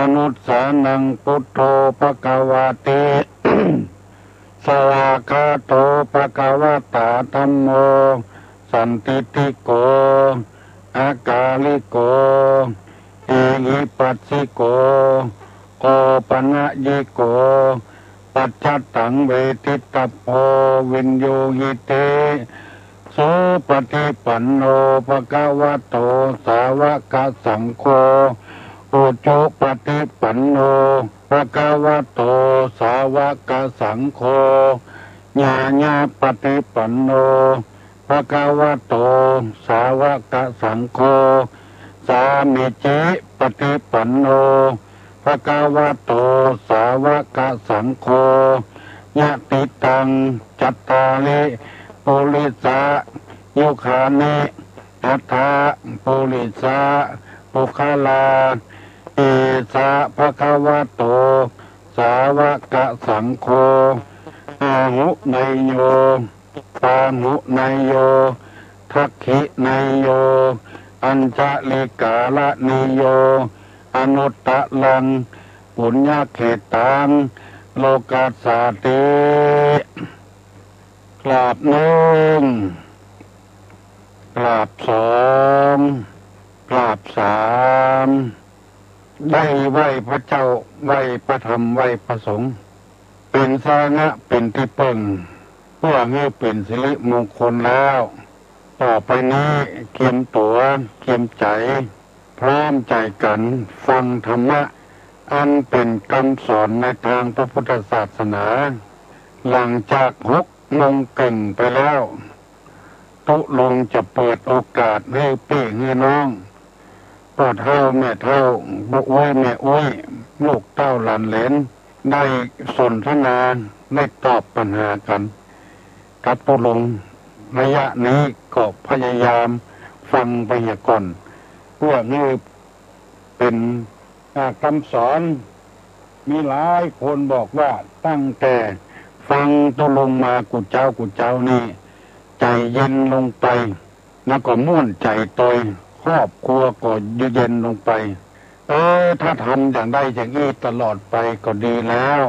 อนุสานังพุทโธภควาติสวากขาโตภควตาธัมโมสันติติโกอากาลิโกเอหิปัสสิโกโอปนะยิโกปัจจตังเวทิตาโพวินโยหิเตโสปฏิปันโนภควโตสาวกสังโฆอุจุปฏิปันโนภควโตสาวกสังโฆญาญาปฏิปันโนภควโตสาวกสังโฆสามิจิปฏิปันโนภควโตสาวกสังโฆญาติตังจัตตาริปุริสายุคานิอัฏฐาปุริสาปุคลาเอสะภควโตสาวกสังโฆอาหุไนโยปาหุไนโยทักขิไนโยอัญจลิกาลนิโยอนุตตะลังปุญญเขตังโลกัสสติกราบหนึ่งกราบสองกราบสามได้ไหว้พระเจ้าไหว้พระธรรมไหว้พระสงฆ์เป็นสาระเป็นที่เพิ่งเพื่อให้เป็นสิริมงคลแล้วต่อไปนี้เกียมตัวเกียมใจพร้อมใจกันฟังธรรมะอันเป็นคำสอนในทางพระพุทธศาสนาหลังจาก6 โมงเก่งไปแล้วตุลงจะเปิดโอกาสให้พี่ให้น้องพ่อเท่าแม่เท่าบุ้ยแม่อุ้ยลูกเต้าหลานเหลนได้สนทนาได้ตอบปัญหากันกับตุลงระยะนี้ก็พยายามฟังไปก่อนเพื่อนี่เป็นคำสอนมีหลายคนบอกว่าตั้งแต่ฟังตุลงมากุเจ้านี่ใจเย็นลงไปแล้วก็ม่วนใจตอยครอบครัวก็เย็นลงไปถ้าทำอย่างใดอย่างนี้ตลอดไปก็ดีแล้ว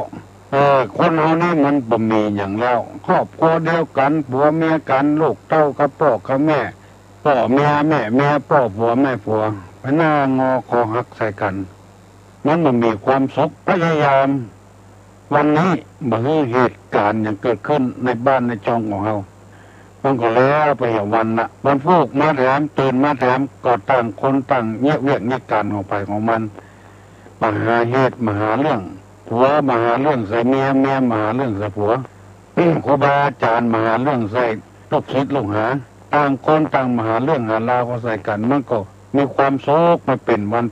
คนเรานี่มันบ่มีอย่างแล้วครอบครัวเดียวกันผัวเมียกันลูกเต้ากับพ่อกับแม่พ่อเมียแม่พ่อผัวแม่ผัวไปหน้างอคอหักใส่กันมันมีความสุขพยายามวันนี้บ่มีเหตุการณ์อย่างเกิดขึ้นในบ้านในช่องของเรามันก็แล้วไปวันละวันฟูกมาแถมตื่นมาแถมก็ต่างคนต่างเงียบเวียกเงียบการของไปของมันมหาเหตุมหาเรื่องผัวมหาเรื่องใส่เมียมหาเรื่องใส่ผัวครูบาอาจารย์มหาเรื่องใส่ลูกศิษย์ลูกหาต่างคนต่างมหาเรื่องหาราวก็ใส่กันมันก็มีความโศกมาเป็นวัน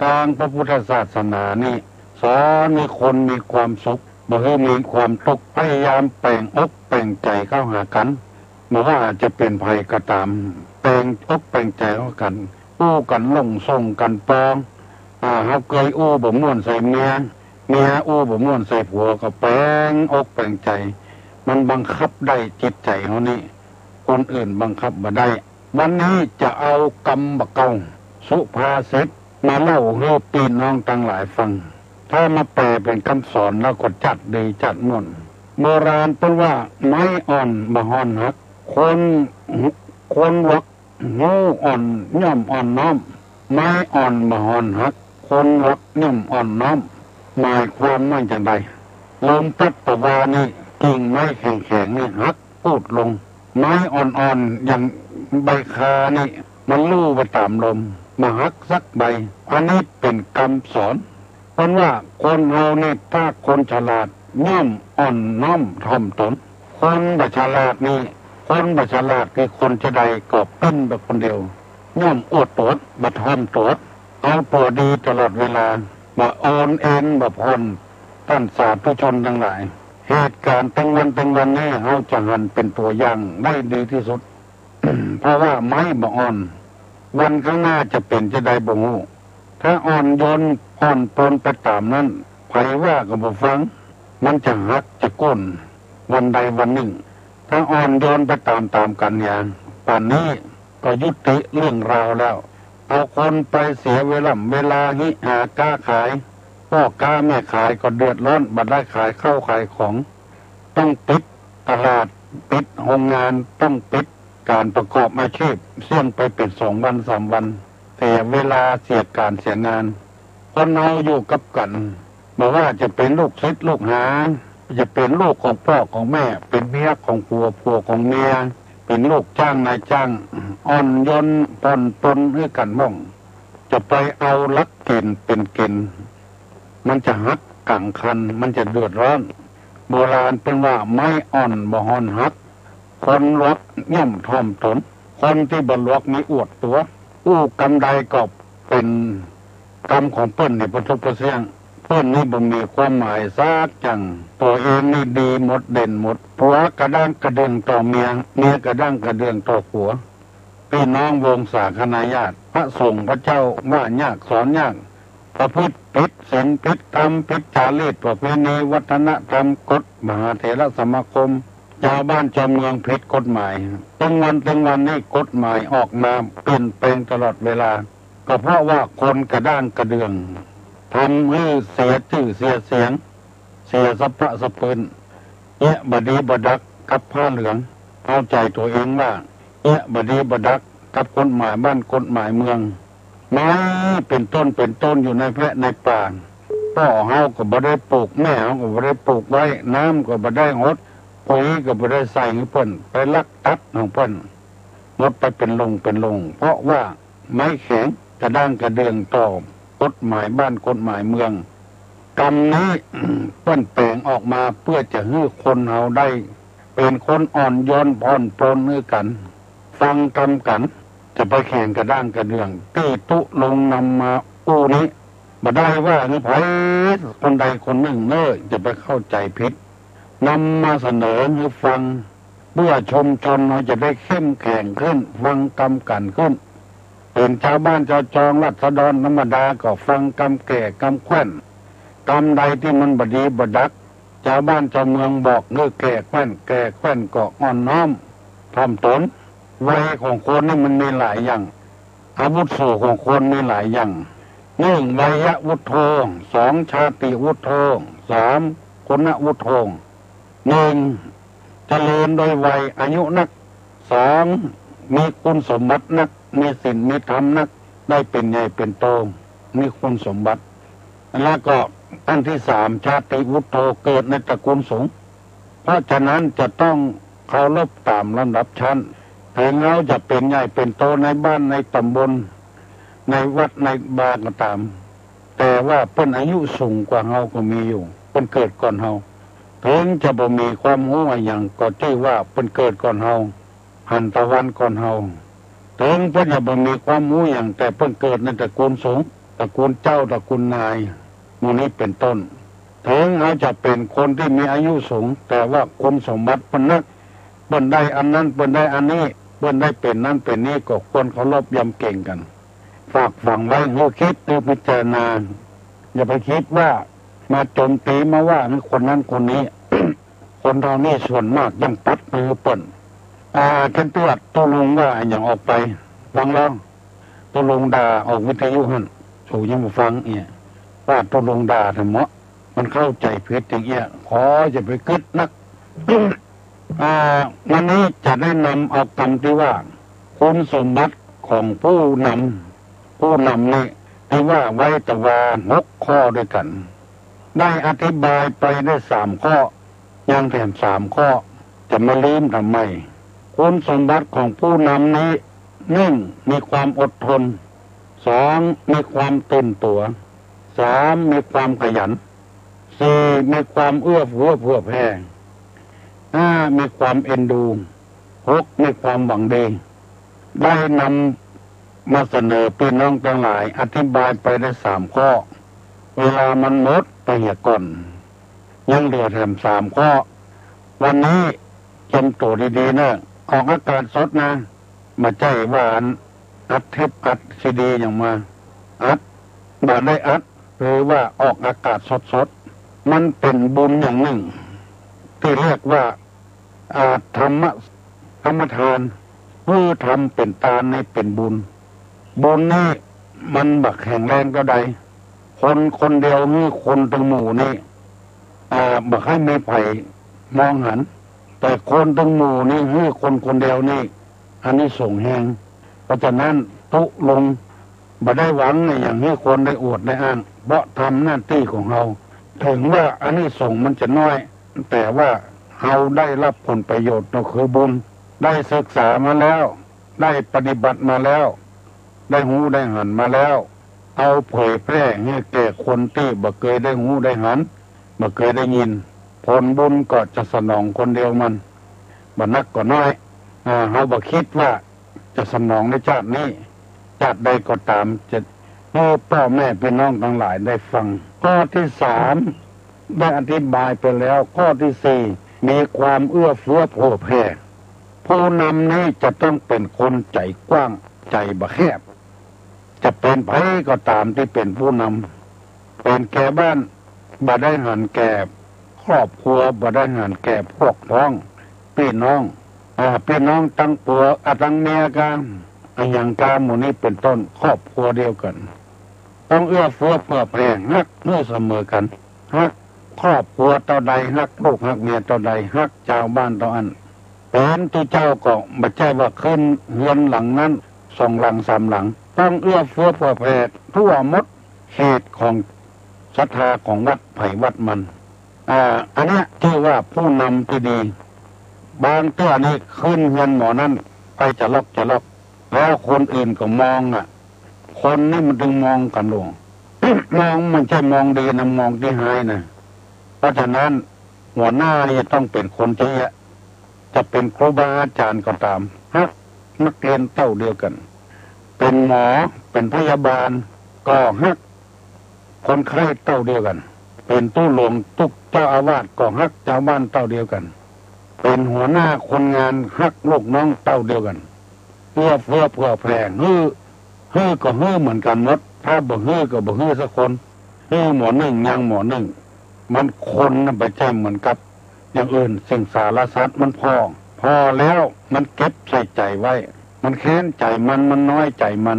ทางพระพุทธศาสนานี่สอนให้คนมีความสุขบ่ให้มีความทุกข์พยายามแปลงอกแปลงใจเข้าหากันไม่ว่าจะเป็นภัยก็ตามแปลงอกแปลงใจเข้ากันอู้กันลงส่งกันปองเขาเคยอู้บ่ม่วนใส่เมียอู้บ่ม่วนใส่ผัวก็แปลงอกแปลงใจมันบังคับได้จิตใจเขานี่คนอื่นบังคับบ่ได้วันนี้จะเอากรรมบะเกาสุภาษิตมาเล่าให้พี่น้องทั้งหลายฟังถ้ามาแปลเป็นคำสอนแล้วก็จัดดีจัดม่วนโบราณเป็นว่าไม้อ่อนบ่ฮ้อนหักคนวักงูอ่อนย่อมอ่อนน้อมไม้อ่อนบ่ฮ้อนหักคนวักย่อมอ่อนน้อมหมายความว่าอย่างไรลมพัดตะวานี่กิ่งไม้แข็งๆนี่หักพูดลงไม้อ่อนๆอย่างใบคานี่มันลู่ไปตามลมมาหักสักใบอันนี้เป็นคำสอนเพราะว่าคนเราเนี่ยถ้าคนฉลาดย่อมอ่อนน้อมถ่อมตนคนบ่ฉลาดนี่คนบ่ฉลาดคือคนจะใดก็เป็นแบบคนเดียวย่อมอดตดบ่ถ่อมตดเอาตัวดีตลอดเวลาบ่อ่อนเอ็นบ่ผ่อนท่านสาธุชนทั้งหลายเหตุการณ์ตั้งวันนี้เราจะหันเป็นตัวอย่างได้ดีที่สุด เพราะว่าไม้บ่อ่อนวันข้างหน้าจะเป็นจะได้บ่ฮู้ถ้าอ่อนโยนอ่อนตนไปตามนั้นไผว่าก็บ่ฟังมันจะหักจะก้นวันใดวันหนึ่งถ้าอ่อนโยนไปตามกันอย่างป่านนี้ก็ยุติเรื่องราวแล้ว เอาคนไปเสียเวลาหิหาก้าขายพ่อค้าแม่ขายก็เดือดร้อนบัดได้ขายเข้าขายของต้องปิดตลาดปิดโรงงานต้องปิดการประกอบอาชีพเสี่ยงไปเป็น2 วัน 3 วันเสียเวลาเสียการเสียงานคนเราอยู่กับกันบอกว่าจะเป็นลูกศิษย์ลูกหาจะเป็นลูกของพ่อของแม่เป็นเมียของผัวของเมียเป็นลูกจ้างนายจ้างอ่อนโยนปนปนให้กันบ้องจะไปเอาลักเกณฑ์เป็นเกณฑ์มันจะหักกังคันมันจะเดือดร้อนโบราณเป็นว่าไม้อ่อนบ่ฮอนหักคนลวกย่อมทอมตนคนที่บรรลวกมีอวดตัวอู้กำใดก็เป็นกรรมของเปิ้นในพุทธประเสียงเปิ้นนี่บ่มีความหมายซากจังตัวเองนี่ดีหมดเด่นหมดผัวกระด้างกระเดืองต่อเมียกระด้างกระเดืองต่อผัวพี่น้องวงศาคณาญาติพระสงฆ์พระเจ้าว่ายากสอนยากประพฤติผิดศีลผิดธรรมผิดจารีตประเพณีวัฒนธรรมกฎมหาเถรสมาคมชาวบ้านชาวเมืองผิดกฎหมายตั้งวันนี้กฎหมายออกมาเปลี่ยนแปลงตลอดเวลาก็เพราะว่าคนกระด้างกระเดืองทำให้เสียชื่อเสียเสียงเสียสัพพะสะเปินบดีบดักกับผ้าเหลืองเข้าใจตัวเองว่าบดีบดักกับกฎหมายบ้านกฎหมายเมืองไม้เป็นต้นอยู่ในแพร่ในป่าพ่อเฮาก็บ่ได้ปลูกแม่เฮาก็บ่ได้ปลูกไว้น้ำก็บ่ได้หดปุ๋ยก็บ่ได้ใส่ให้เพิ่นไปลักตัดของเพิ่นหมดไปเป็นลงเพราะว่าไม้แข็งกระด้างกระเดืองต่อกฎหมายบ้านกฎหมายเมืองกรรมนี้เพิ่นแปลงออกมาเพื่อจะให้คนเฮาได้เป็นคนอ่อนโยนผ่อนปลนด้วยกันฟังกรรมกันจะไปแข่งกระด้างกระเดืองตีตุลงนำมาอู้นี้บ่ได้ว่าไผคนใดคนหนึ่งจะไปเข้าใจผิดนำมาเสนอให้ฟังเพื่อชุมชนเราจะได้เข้มแข็งขึ้นฟังกรรมกันขึ้นเป็นชาวบ้านชาวจองราษฎรธรรมดาก็ฟังกรรมแก่กรรมแคว้นกรรมใดที่มันบดีบดักชาวบ้านชาวเมืองบอกแก่แคว้นก็อ่อนน้อมทำตนวัยของคนนี่มันมีหลายอย่างอาวุโสของคนมีหลายอย่าง1วัยวุฒโธ2ชาติวุฒโธ3คุณวุฒโธ1เจริญโดยวัยอายุนัก2มีคุณสมบัตินักมีศีลมีธรรมนักได้เป็นใหญ่เป็นโตมีคุณสมบัติแล้วก็อันที่3ชาติวุฒโธเกิดในตระกูลสูงเพราะฉะนั้นจะต้องเคารพตามลำดับชั้นถึงเราจะเป็นใหญ่เป็นโตในบ้านในตำบลในวัดในบาก็ตามแต่ว่าเพิ่นอายุสูงกว่าเฮาก็มีอยู่เพิ่นเกิดก่อนเฮาถึงจะบ่มีความรู้อย่างก็ชื่อว่าเพิ่นเกิดก่อนเฮาหันตะวันก่อนเฮาถึงเพิ่นจะบ่มีความรู้อย่างแต่เพิ่นเกิดในตระกูลสูงตระกูลเจ้าตระกูลนายหมู่นี้เป็นต้นถึงเขาจะเป็นคนที่มีอายุสูงแต่ว่าคุณสมบัติเพิ่นนักเพิ่นได้อันนั้นเพิ่นได้อันนี้เพิ่นได้เป็นนั้นเป็นนี้ก็ควรเคารพยำเก่งกันฝากฝังไว้ให้คิดดูพิจารณาอย่าไปคิดว่ามาโจมตีมาว่าคนนั้นคนนี้ คนเรานี่ส่วนมากยังตัดมือเปิ้นฉันตรวจตัวลงว่าอย่างออกไปฟังแล้วตัวลงด่าออกวิทยุหั่นสู่ยังบ่ฟังว่าตัวลงด่าถึงเหมาะมันเข้าใจผิดอย่างเงี้ยขออย่าไปคิดนัก วันนี้จะได้นำเอาคำที่ว่าคุณสมบัติของผู้นำนี่ที่ว่าไว้แต่ว่า6 ข้อด้วยกันได้อธิบายไปได้3 ข้อยังแถม3 ข้อจะมาลืมทำไมคุณสมบัติของผู้นำนี้1มีความอดทน2มีความตื่นตัว3มีความขยัน4มีความเอื้อเฟื้อเผื่อแผ่5มีความเอ็นดู6มีความหวังดีได้นำมาเสนอพี่น้องทั้งหลายอธิบายไปได้3 ข้อเวลามันหมดไปก่อนยังเหลือแถม3 ข้อวันนี้จำตัวดีๆนะออกอากาศสดนะมาใจหวานอัดเทปอัดซีดีอย่างมาอัดบาได้อัดหรือว่าออกอากาศสดๆมันเป็นบุญอย่างหนึ่งที่เรียกว่าธรรมทานเพื่อทำเป็นทานในเป็นบุญ บุญนี่มันบักแข็งแรงก็ได้คนคนเดียวนี่คนตั้งหมู่นี่บักให้ไม่ไผ่มองหันแต่คนตั้งหมู่นี่คนคนเดียวนี่อันนี้ส่งแหงเพราะฉะนั้นตุลงบ่ได้หวังอย่างนี้คนได้อวดได้อ้างเพราะทำหน้าที่ของเราถึงว่าอันนี้ส่งมันจะน้อยแต่ว่าเราได้รับผลประโยชน์ก็คือบุญได้ศึกษามาแล้วได้ปฏิบัติมาแล้วได้หูได้หันมาแล้วเอาเผยแพร่ให้แก่คนที่บ่เคยได้หูได้หันบ่เคยได้ยินผลบุญก็จะสนองคนเดียวมันบ่นักก็น้อยเราบ่คิดว่าจะสนองในชาตินี้ชาติใดก็ตามจะให้พ่อแม่พี่น้องทั้งหลายได้ฟังข้อที่3ได้อธิบายไปแล้วข้อที่4มีความเอื้อเฟื้อโผแผ่ผู้นำนี้จะต้องเป็นคนใจกว้างใจบ่แคบจะเป็นไผก็ตามที่เป็นผู้นำเป็นแก่บ้านบ่ได้หันแก่ครอบครัวบ่ได้หันแก่พวกพ้องพี่น้องพี่น้องตั้งผัวตั้งเมียกันอย่างการหมู่นี้เป็นต้นครอบครัวเดียวกันต้องเอื้อเฟื้อเผื่อแผ่ฮักเมื่อเสมอกันฮักครอบครัวเท่าใดฮักลูกฮักเมียเท่าใดฮักชาวบ้านเท่าอันเป็นตัวเจ้าก็ไม่ใช่ว่าขึ้นเฮือนหลังนั้น2 หลัง 3 หลังต้องเอื้อเฟื้อเผื่อแผ่ทั่วหมดเขตของศรัทธาของวัดไผ่วัดมันอันนี้ที่ว่าผู้นำที่ดีบางตัวนี้ขึ้นเฮือนหมอนั้นไปจะล็อกแล้วคนอื่นก็มองคนนี่มันถึงมองกันหลวง มองมันใช่มองดีนะมองที่หายนะเพราะฉะนั้นหัวหน้านี่ต้องเป็นคนที่จะเป็นครูบาอาจารย์ก็ตามฮักนักเรียนเต้าเดียวกันเป็นหมอเป็นพยาบาลก็ฮักคนไข้เต้าเดียวกันเป็นตู้หลวงตุกเจ้าอาวาสก็ฮักชาวบ้านเต้าเดียวกันเป็นหัวหน้าคนงานฮักลูกน้องเต้าเดียวกันเพื่อเผื่อแผ่ฮื้อก็ฮื้อเหมือนกันหมดถ้าบ่ฮื้อก็บ่ฮื้อสักคนฮื้อหมอหนึ่งยังหมอหนึ่งมันคนน่ะไปแจ้งเหมือนกับอย่างอื่นสิ่งสารสัตว์มันพอแล้วมันเก็บใส่ใจไว้มันแค้นใจมันน้อยใจมัน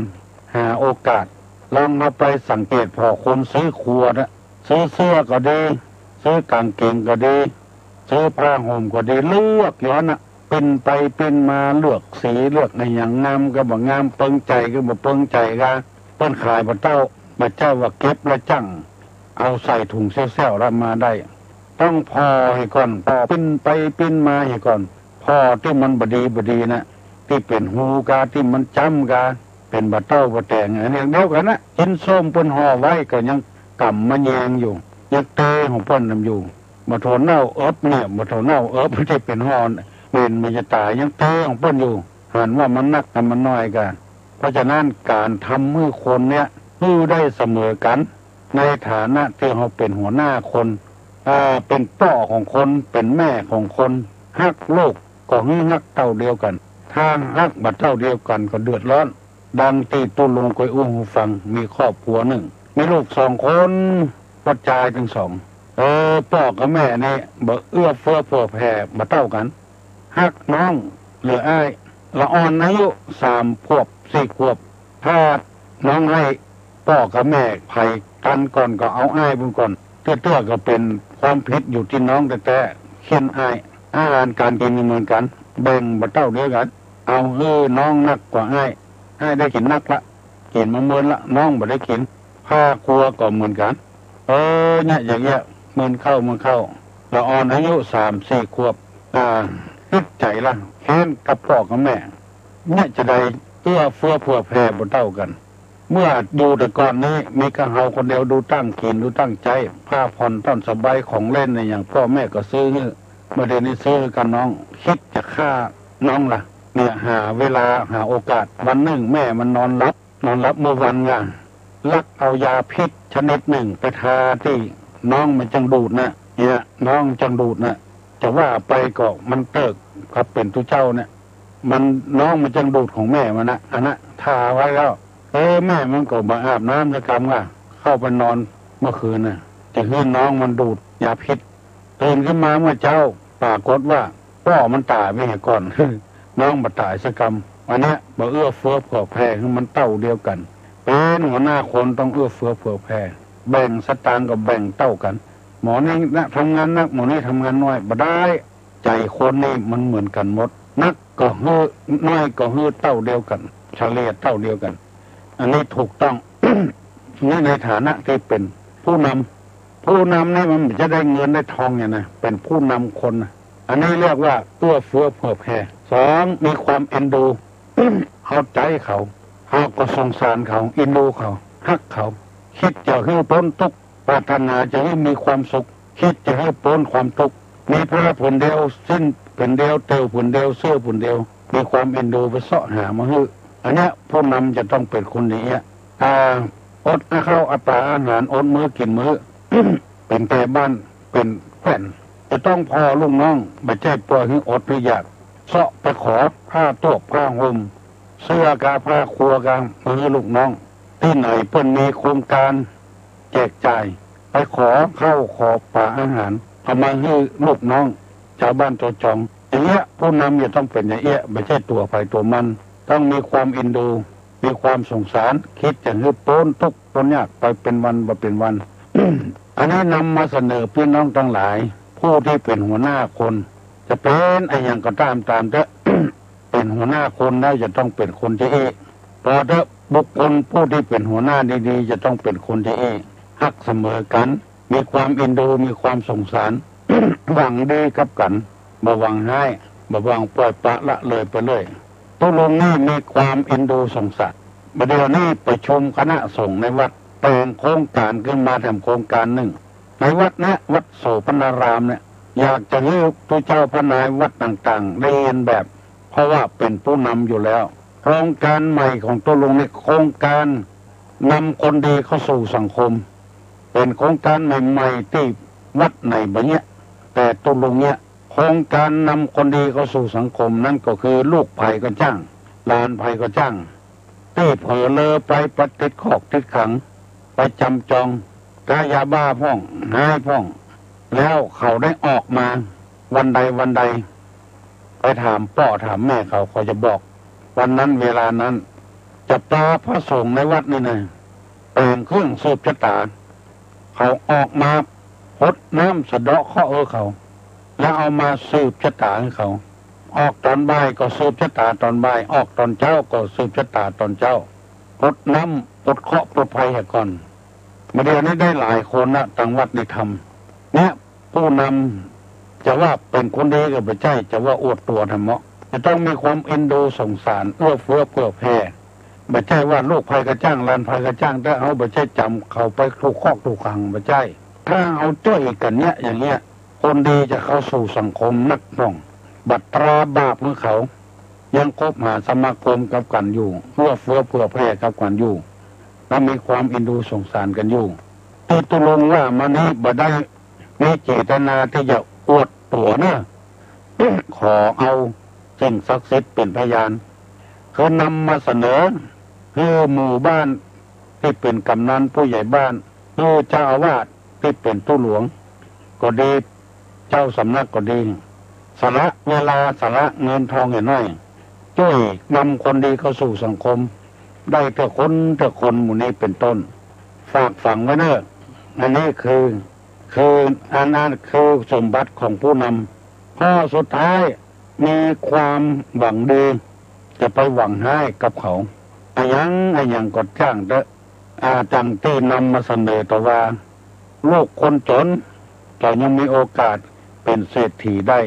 หาโอกาสลองมาไปสังเกตพอคนซื้อครัวนะซื้อเสื้อก็ดีซื้อกางเกงก็ดีซื้อผ้าห่มก็ดีเลือกย้อนเป็นไปเป็นมาเลือกสีเลือกในอย่างงามก็บ่งามเปิงใจก็บ่เปิงใจกันเปิ้นขายบ่เจ้าว่าเก็บและจังเอาใส่ถุงเซี่ยวๆรับมาได้ต้องพอให้ก่อนพอปิ้นไปปิ้นมาให้ก่อนพอที่มันบดีนะที่เป็นหูกาที่มันจำกาเป็นบะเต้าบะแตงอันนี้เดียวกันนะกินส้มเปิ้นห่อไว้ก็ยังกำมาแยงอยู่ยังเตะของเปิ้นนำอยู่มาโถเน่าเอิบเนี่ยมาโถเน่าเอิบไม่ใช่เป็นห่อเป็นมันจะตายยังเตะของเปิ้นอยู่หันว่ามันนักแต่มันน้อยกันเพราะฉะนั้นการทำมือคนเนี่ยมือได้เสมอกันในฐานะที่เขาเป็นหัวหน้าคนเป็นพ่อของคนเป็นแม่ของคนฮักลูกก็ฮักเท่าเดียวกันถ้าฮักบัดเท่าเดียวกันก็เดือดร้อนดังที่ตุลงกอยอุ้งฟังมีครอบครัวหนึ่งมีลูก2 คนปัจจัยทั้ง2พ่อกับแม่นี่บ่เอื้อเฟื้อเผื่อแผ่บ่เท่ากันฮักน้องเหลืออ้ายละอ่อนอายุ3 ขวบ 4 ขวบถ้าน้องให้พ่อกับแม่ไผ่กันก่อนก็เอาอ้ายบุญก่อนเตื้อก็เป็นความผิดอยู่ที่น้องแต่เขียนอ้ายอาหารการกินเหมือนกันแบ่งบ่เท่าเดียวกันเอาน้องนักกว่าอ้ายได้กินนักละกินมาเมินละน้องบ่ได้กินผ้าครัวก็เหมือนกันเนี่ยอย่างเงี้ยเมินเข้าละอ่อนอายุ3-4 ขวบนึกใจละแค้นกับพ่อกับแม่เนี่ยจะได้เอื้อเฟื้อเผื่อแผ่บ่เท่ากันเมื่อดูแต่ก่อนนี้มีกระเฮาคนเดียวดูตั้งกินดูตั้งใจผ้าผ่อนต้นสบายของเล่นในอย่างพ่อแม่ก็ซื้อเมื่อเดือนนี้ซื้อกันน้องคิดจะฆ่าน้องล่ะเนี่ยหาเวลาหาโอกาสวันหนึ่งแม่มันนอนรับเมื่อวันงานลักเอายาพิษชนิดหนึ่งไปทาที่น้องมันจังดูดนะเนี่ยน้องจังดูดนะจะว่าไปก็มันเติกกับเป็นตัวเจ้าเนี่ยมันน้องมันจังดูดของแม่มันนะอันนั้นทาไว้แล้วแม่มันก็มาอาบน้ำแล้วกำว่าเข้าไปนอนเมื่อคืนน่ะจะเห็นน้องมันดูดยาพิษตื่นขึ้นมาเมื่อเช้าปรากฏว่าพ่อมันตายไปก่อน น้องมาตายสักกรรม อันเนี้ยบ่เอื้อเฟื้อเผื่อแผ่คือมันเต้าเดียวกันเป็นหัวหน้าคนต้องเอื้อเฟื้อเผื่อแผ่แบ่งสตางค์กับแบ่งเต้ากันหมอนี่นะทำงานนักหมอนี่ทำงานน้อยบ่ได้ใจคนนี่มันเหมือนกันหมดนักก็เฮือน้อยก็เฮือเต้าเดียวกันเฉลี่ยเต้าเดียวกันอันนี้ถูกต้อง นี่ในฐานะที่เป็นผู้นำนี่มันจะได้เงินได้ทองเนี่ยนะเป็นผู้นำคนนะอันนี้เรียกว่าเอื้อเฟื้อเผื่อแผ่สองมีความเอ็นดู เข้าใจเขาเขาก็สงสารเขาเอ็นดูเขาฮักเขาคิดจะให้พ้นทุกข์ปรารถนาจะให้มีความสุขคิดจะให้พ้นความทุกข์มีพระผลเดียวสิ้นผลเดียวเตียวผลเดียวเสื้อผลเดียวมีความเอ็นดูไปเสาะหามาให้อันนี้ผู้นำจะต้องเป็นคนนี้อดข้าวอัตราอาหารอดมื้อกินมื้อ เป็นแต่บ้านเป็นแผ่นจะต้องพอลูกน้องไม่ใช่ปล่อยให้อดหรืออยากเสาะไปขอผ้าโต๊ะผ้าห่มเสื้อกาผ้าครัวกางมือลูกน้องที่ไหนเพิ่นมีโครงการแจกจ่ายไปขอข้าวขอปลาอาหารเอามาให้ลูกน้องชาวบ้านตัวจองอย่างเงี้ยผู้นำจะต้องเป็นอย่างเงี้ยไม่ใช่ตัวไปตัวมันต้องมีความเอ็นดูมีความสงสารคิดจะให้พ้นทุกข์พ้นยากไปเป็นวันบ่เป็นวัน อันนี้นำมาเสนอพี่น้องทั้งหลายผู้ที่เป็นหัวหน้าคนจะเป็นอะไรอย่างก็ตามเถอะ เป็นหัวหน้าคนแล้วจะต้องเป็นคนที่พอเถอะบุคคลผู้ที่เป็นหัวหน้าดีๆจะต้องเป็นคนที่ฮักเสมอกันมีความเอ็นดูมีความสงสาร หวังดีกับกันบ่หวังให้บ่หวังปล่อยปละละเลยไปเลยตัวลงนี่มีความเอ็นดูสงสารประเดี๋ยวนี้ประชุมคณะสงฆ์ในวัดแต่งโครงการขึ้นมาทำโครงการหนึ่งในวัดนะวัดโสพนารามเนี่ยอยากจะให้ผู้เจ้าพระนายวัดต่างๆได้เรียนแบบเพราะว่าเป็นผู้นำอยู่แล้วโครงการใหม่ของตัวลงในโครงการนำคนดีเข้าสู่สังคมเป็นโครงการใหม่ๆที่วัดไหนแบบเนี้ยแต่ตัวลงเนี้ยโครงการนำคนดีเข้าสู่สังคมนั่นก็คือลูกไผ่ก็จ้างหลานไผ่ก็จ้างที่เผลอเลอไปปฏิดขอกติดขังไปจำจองกายาบ้าพ่องหายพ่องแล้วเขาได้ออกมาวันใดไปถามพ่อถามแม่เขาจะบอกวันนั้นเวลานั้นจะปลาพระสงฆ์ในวัดนี่นะแต่งเครื่องสืบชะตาเขาออกมาพดน้ำสะเดาะข้อเขาแล้วเอามาสืบชะตาให้เขาออกตอนบ่ายก็สืบชะตาตอนบ่ายออกตอนเช้าก็สืบชะตาตอนเช้าพดน้ำพดเคาะพดภัยให้ก่อนมาเดี๋ยวนี้ได้หลายคนนะต่างวัดได้ทำเนี่ยผู้นำจะว่าเป็นคนดีก็ไม่ใช่จะว่าอวดตัวทำเหมาะจะต้องมีความเอ็นดูสงสารเอื้อเฟื้อเผื่อแผ่ไม่ใช่ว่าลูกภัยกระจ้างลานภัยกระจ้างแต่เอาไม่ใช่จำเขาไปถูกคอกถูกขังไม่ใช่ถ้าเอาจ้อยกันเนี้ยอย่างเงี้ยคนดีจะเข้าสู่สังคมนักน้องบัตราบาปเมื่อเขายังคบหาสมาคมกับกันอยู่เอื้อเฟื้อเผื่อแผ่กับกันอยู่และมีความเอ็นดูสงสารกันอยู่ที่ตุลงว่ามันนี้บ่ได้มีเจตนาที่จะอวดตัวนะ ขอเอาสิ่งศักดิ์สิทธิ์เป็นพยานคือนำมาเสนอคือหมู่บ้านที่เป็นกำนันผู้ใหญ่บ้านคือเจ้าอาวาสที่เป็นตู้หลวงก็ดีเจ้าสำนักก็ดีสละเวลาสละเงินทองเห็นไหมช่วยนำคนดีเข้าสู่สังคมได้แต่คนหมู่นี้เป็นต้นฝากฝังไว้เนอะอันนี้คืออันนั้นคือสมบัติของผู้นำข้อสุดท้ายมีความหวังดีจะไปหวังให้กับเขาอายังก็จ้างเด้อจังที่นำมาเสนอต่อว่าลูกคนจนจะยังมีโอกาสเป็นเศรษฐีได้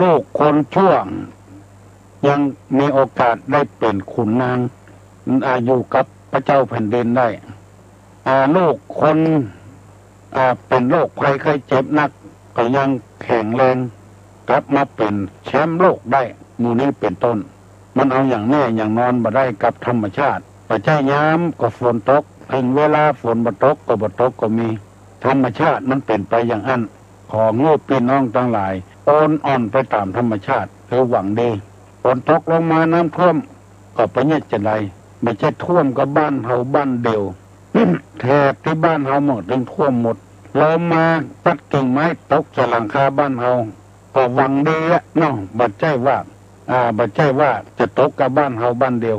ลูกคนชั่วยังมีโอกาสได้เป็นขุนนางอยู่กับพระเจ้าแผ่นดินได้ลูกคนเป็นโรคภัยไข้เจ็บนักก็ยังแข็งแรงกลับมาเป็นแชมป์โลกได้หมู่นี้เป็นต้นมันเอาอย่างแน่อย่างนอนมาได้กับธรรมชาติปัจจัยย้ำก็ฝนตกถึงเวลาฝนบ่ตกก็มีธรรมชาติมันเป็นไปอย่างนั้นของงูพี่น้องทั้งหลายอ่อนไปตามธรรมชาติคือหวังดีฝนตกลงมาน้ำท่วมก็ไปเนี่ยจะไรไม่ใช่ท่วมกับบ้านเฮาบ้านเดียว แถบที่บ้านเฮาหมดถึงท่วมหมดลมมาตัดกิ่งไม้ตกจากหลังคาบ้านเฮาก็หวังดีเนาะบัดใจว่า บ่ใช่ว่าจะตกกับบ้านเฮาบ้านเดียว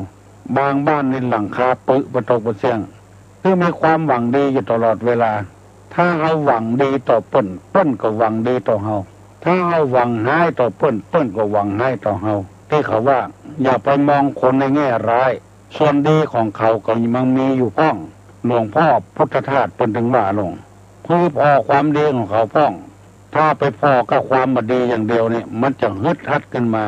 บางบ้านในหลังคาปึบ่ตกบ่เสียงคือมีความหวังดีอยู่ตลอดเวลาถ้าเฮาหวังดีต่อเปิ้นเปิ้นก็หวังดีต่อเฮาถ้าเฮาหวังร้ายต่อเปิ้นเปิ้นก็หวังร้ายต่อเฮาที่เขาว่าอย่าไปมองคนในแง่ร้ายส่วนดีของเขาก็ยังมีอยู่พ้องหลวงพ่อพุทธทาสเปิ้นถึงว่าลงคือพอความดีของเขาพ้องถ้าไปพอกับความบดีอย่างเดียวนี่มันจะฮึดฮัดขึ้นมา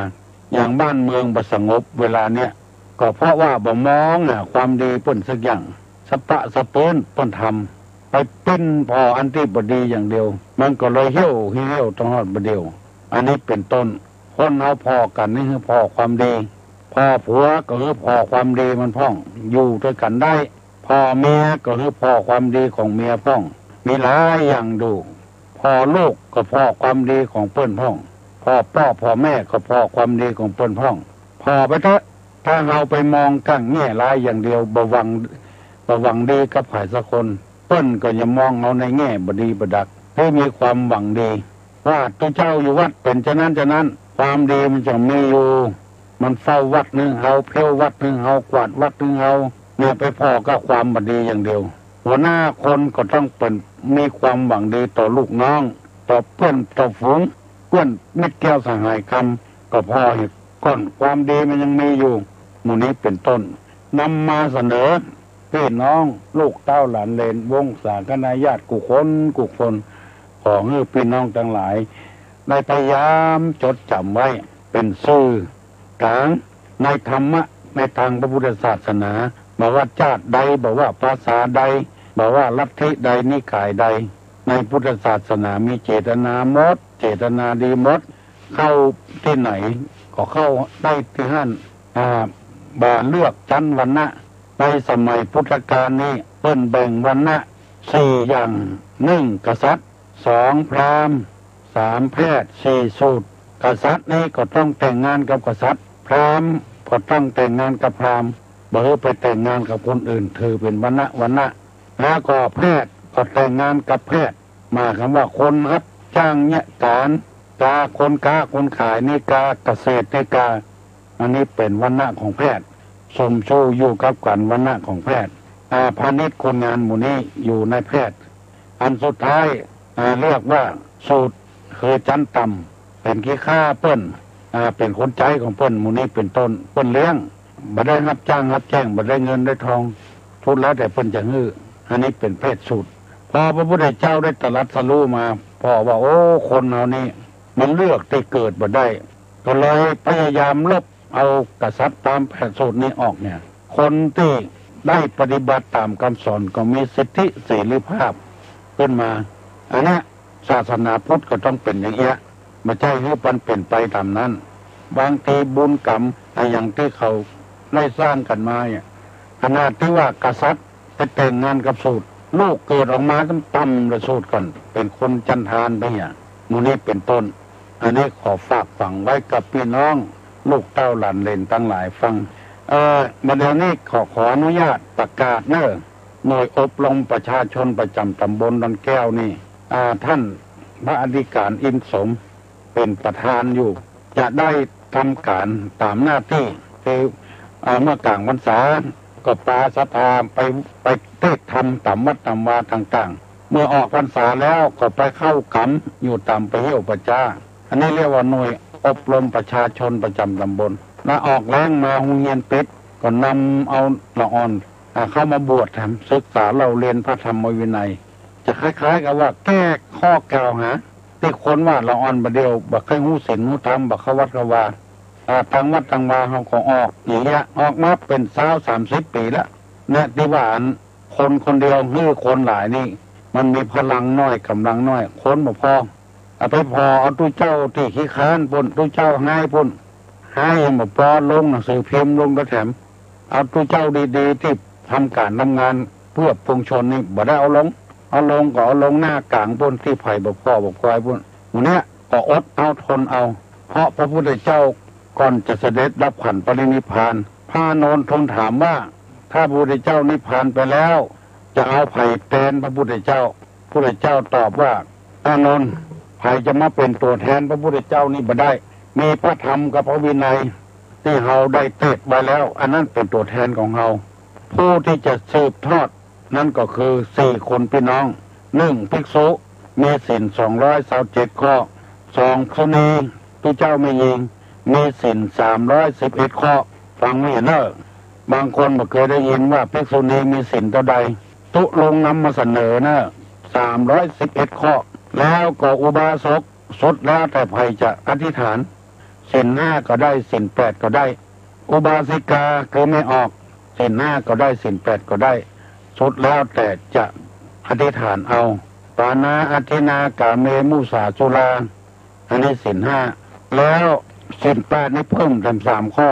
อย่างบ้านเมืองบ่สงบเวลาเนี้ยก็เพราะว่าบ่มองความดีเปิ้นสักอย่างสปะสะเปิ้นเปิ้นทำไปเป็นพออันที่บดีอย่างเดียวมันก็เลยเหี่ยวตลอดบ่เดียวอันนี้เป็นต้นคนเฮาพอกันนี่คือพอความดีพอผัวก็คือพอความดีมันพ้องอยู่ด้วยกันได้พอเมียก็คือพอความดีของเมียพ้องมีหลายอย่างดูพอลูกก็พอความดีของเปิ้นพ้องพ่อแม่ก็พอความดีของเปิ้นพ้องพอไปเถอะถ้าเราไปมองกั้งแง่ร้ายอย่างเดียวบ่หวังดีกับใครสักคนเปิ้นก็อย่ามองเอาในแง่บดีบดักให้มีความหวังดีว่าตัวเจ้าอยู่วัดเป็นฉะนั้นความดีมันจะมีอยู่มันเฝ้าวัดนึงเฮาเพี้ยววัดนึงเฮากวาดวัดนึงเฮาเนี่ยไปพอกับความบดีอย่างเดียวหัวหน้าคนก็ต้องเป็นมีความหวังดีต่อลูกน้องต่อเพื่อนต่อฝูงเพื่อนมิตรแก้วสหายคำก็พอเหตุก่อนความดีมันยังมีอยู่หมู่นี้เป็นต้นนำมาเสนอพี่น้องลูกเต้าหลานเลนวงศาคณาญาติกุคนของพี่น้องทั้งหลายได้พยายามจดจำไว้เป็นสื่อกลางในธรรมะในทางพระพุทธศาสนาบอกว่าชาติใดบอกว่าภาษาใดบอกว่าลัทธิใดนิกายใดในพุทธศาสนามีเจตนามดเจตนาดีมดเข้าที่ไหนก็เข้าได้ที่นั่นบ่เลือกชั้นวรรณะในสมัยพุทธกาลนี้เพิ่นแบ่งวรรณะ4อย่าง1กษัตริย์2พราหมณ์3แพทย์4สูตรกษัตริย์นี่ก็ต้องแต่งงานกับกษัตริย์พราหมณ์ก็ต้องแต่งงานกับพราหมณ์บ่ไปแต่งงานกับคนอื่นถือเป็นวรรณะแล้วก็แพทย์ก็แต่งงานกับแพทย์มาคำว่าคนรับจ้างเนี่ยการคนคนขายนี่กาเกษตรนี่กาอันนี้เป็นวรรณะของแพทย์สมชูอยู่กับกันวรรณะของแพทย์พาณิชย์คนงานหมู่นี้อยู่ในแพทย์อันสุดท้ายเรียกว่าสูตรคือชั้นต่ำเป็นขี้ข้าเปิ้นเป็นคนใจของเปิ้นหมู่นี้เป็นต้นเปิ้นเลี้ยงบ่ได้รับจ้างรับแจ้งบ่ได้เงินได้ทองทุนแล้วแต่เปิ้นจะฮื้ออันนี้เป็นเพศสูตรพอพระพุทธเจ้าได้ตรัสรู้มาพอว่าโอ้คนเหล่านี้มันเลือกได้เกิดบ่ได้ก็เลยพยายามลบเอากษัตริย์ตามแผนสูตรนี้ออกเนี่ยคนที่ได้ปฏิบัติตามคำสอนก็มีสิทธิเสรีภาพขึ้นมาอันนี้ศาสนาพุทธก็ต้องเป็นอย่างเงี้ยไม่ใช่ให้มันเป็นไปตามนั้นบางทีบุญกรรมอย่างที่เขาได้สร้างกันมาเนี่ยขนาดที่ว่ากษัตริย์ไปแต่งงานกับสูตรลูกเกิดออกมาต้องต่ำระสูตรก่อนเป็นคนจันทานไปอย่างนี้เป็นต้นอันนี้ขอฝากฝังไว้กับพี่น้องลูกเต้าหลานเลนตั้งหลายฟังมาเดี๋ยวนี้ขออนุญาตประกาศหน่วยอบรมประชาชนประจำตำบลดอนแก้วนี่ท่านพระอธิการอินสมเป็นประธานอยู่จะได้ทำการตามหน้าที่คือเมื่อกลางพรรษาก็ปาศรัทธาไปเทศธรรมตามวัดตามวาต่างๆเมื่อออกพรรษาแล้วก็ไปเข้ากรรมอยู่ตามไปเหี่ยวประจาอันนี้เรียกว่าหน่วยอบรมประชาชนประจำตำบลและออกแรงมาโรงเรียนเป็ดก็นำเอาละอ่อนเข้ามาบวชทำศึกษาเราเรียนพระธรรมวินัยจะคล้ายๆกับว่าแก้ข้อกล่าวหาที่คนว่าละอ่อนประเดียวบักเคยหูศีลหูธรรมบักเขาวัดกวาทางวัดทางวาเขาก็ออกอย่างเงี้ยออกมาเป็น30 ปีแล้วเนี่ยที่ว่าคนเดียวฮื้อคนหลายนี่มันมีพลังน้อยกำลังน้อยคนบ่พอไปพอเอาตู้เจ้าที่ขี้ค้านปุ่นตู้เจ้าให้ปุ่นให้ยังบ่พอลงหนังสือพิมพ์ลงกระแถมเอาตู้เจ้าดีๆที่ทำการทำงานเพื่อปวงชนนี่บ่ได้เอาลงก็เอาลงหน้ากลางปุ่นที่ไผ่บ่พอบ่ควายปุ่นหมู่เนี้ยก็อดเอาทนเอาเพราะพระพุทธเจ้าก่อนจะเสด็จรับขันปรินิพพานพระนนท์ทูลถามว่าถ้าพระพุทธเจ้านิพพานไปแล้วจะเอาไผ่แทนพระพุทธเจ้าพระพุทธเจ้าตอบว่าอานนท์ไผ่จะมาเป็นตัวแทนพระพุทธเจ้านี่บ่ได้ มีพระธรรมกับพระวินัยที่เราได้เทศไว้แล้วอันนั้นเป็นตัวแทนของเราผู้ที่จะสืบทอดนั่นก็คือ4 คนพี่น้อง1ภิกษุมีศีล227 ข้อ2สุนีตุเจ้าไม่ยิงมีศีล311 ข้อฟังไม่เห็นเนอะบางคนบ่เคยได้ยินว่าภิกษุณีมีศีลเท่าใดตุลงนำมาเสนอนะ311 ข้อแล้วก็อุบาสกสุดแล้วแต่ใครจะอธิษฐานศีล5ก็ได้ศีล8ก็ได้อุบาสิกาคือไม่ออกศีล5ก็ได้ศีล8ก็ได้สุดแล้วแต่จะอธิษฐานเอาปานาอธินากาเมมุสาสุราอันนี้ศีล5แล้วศีล8นี่เพิ่มเป็น3 ข้อ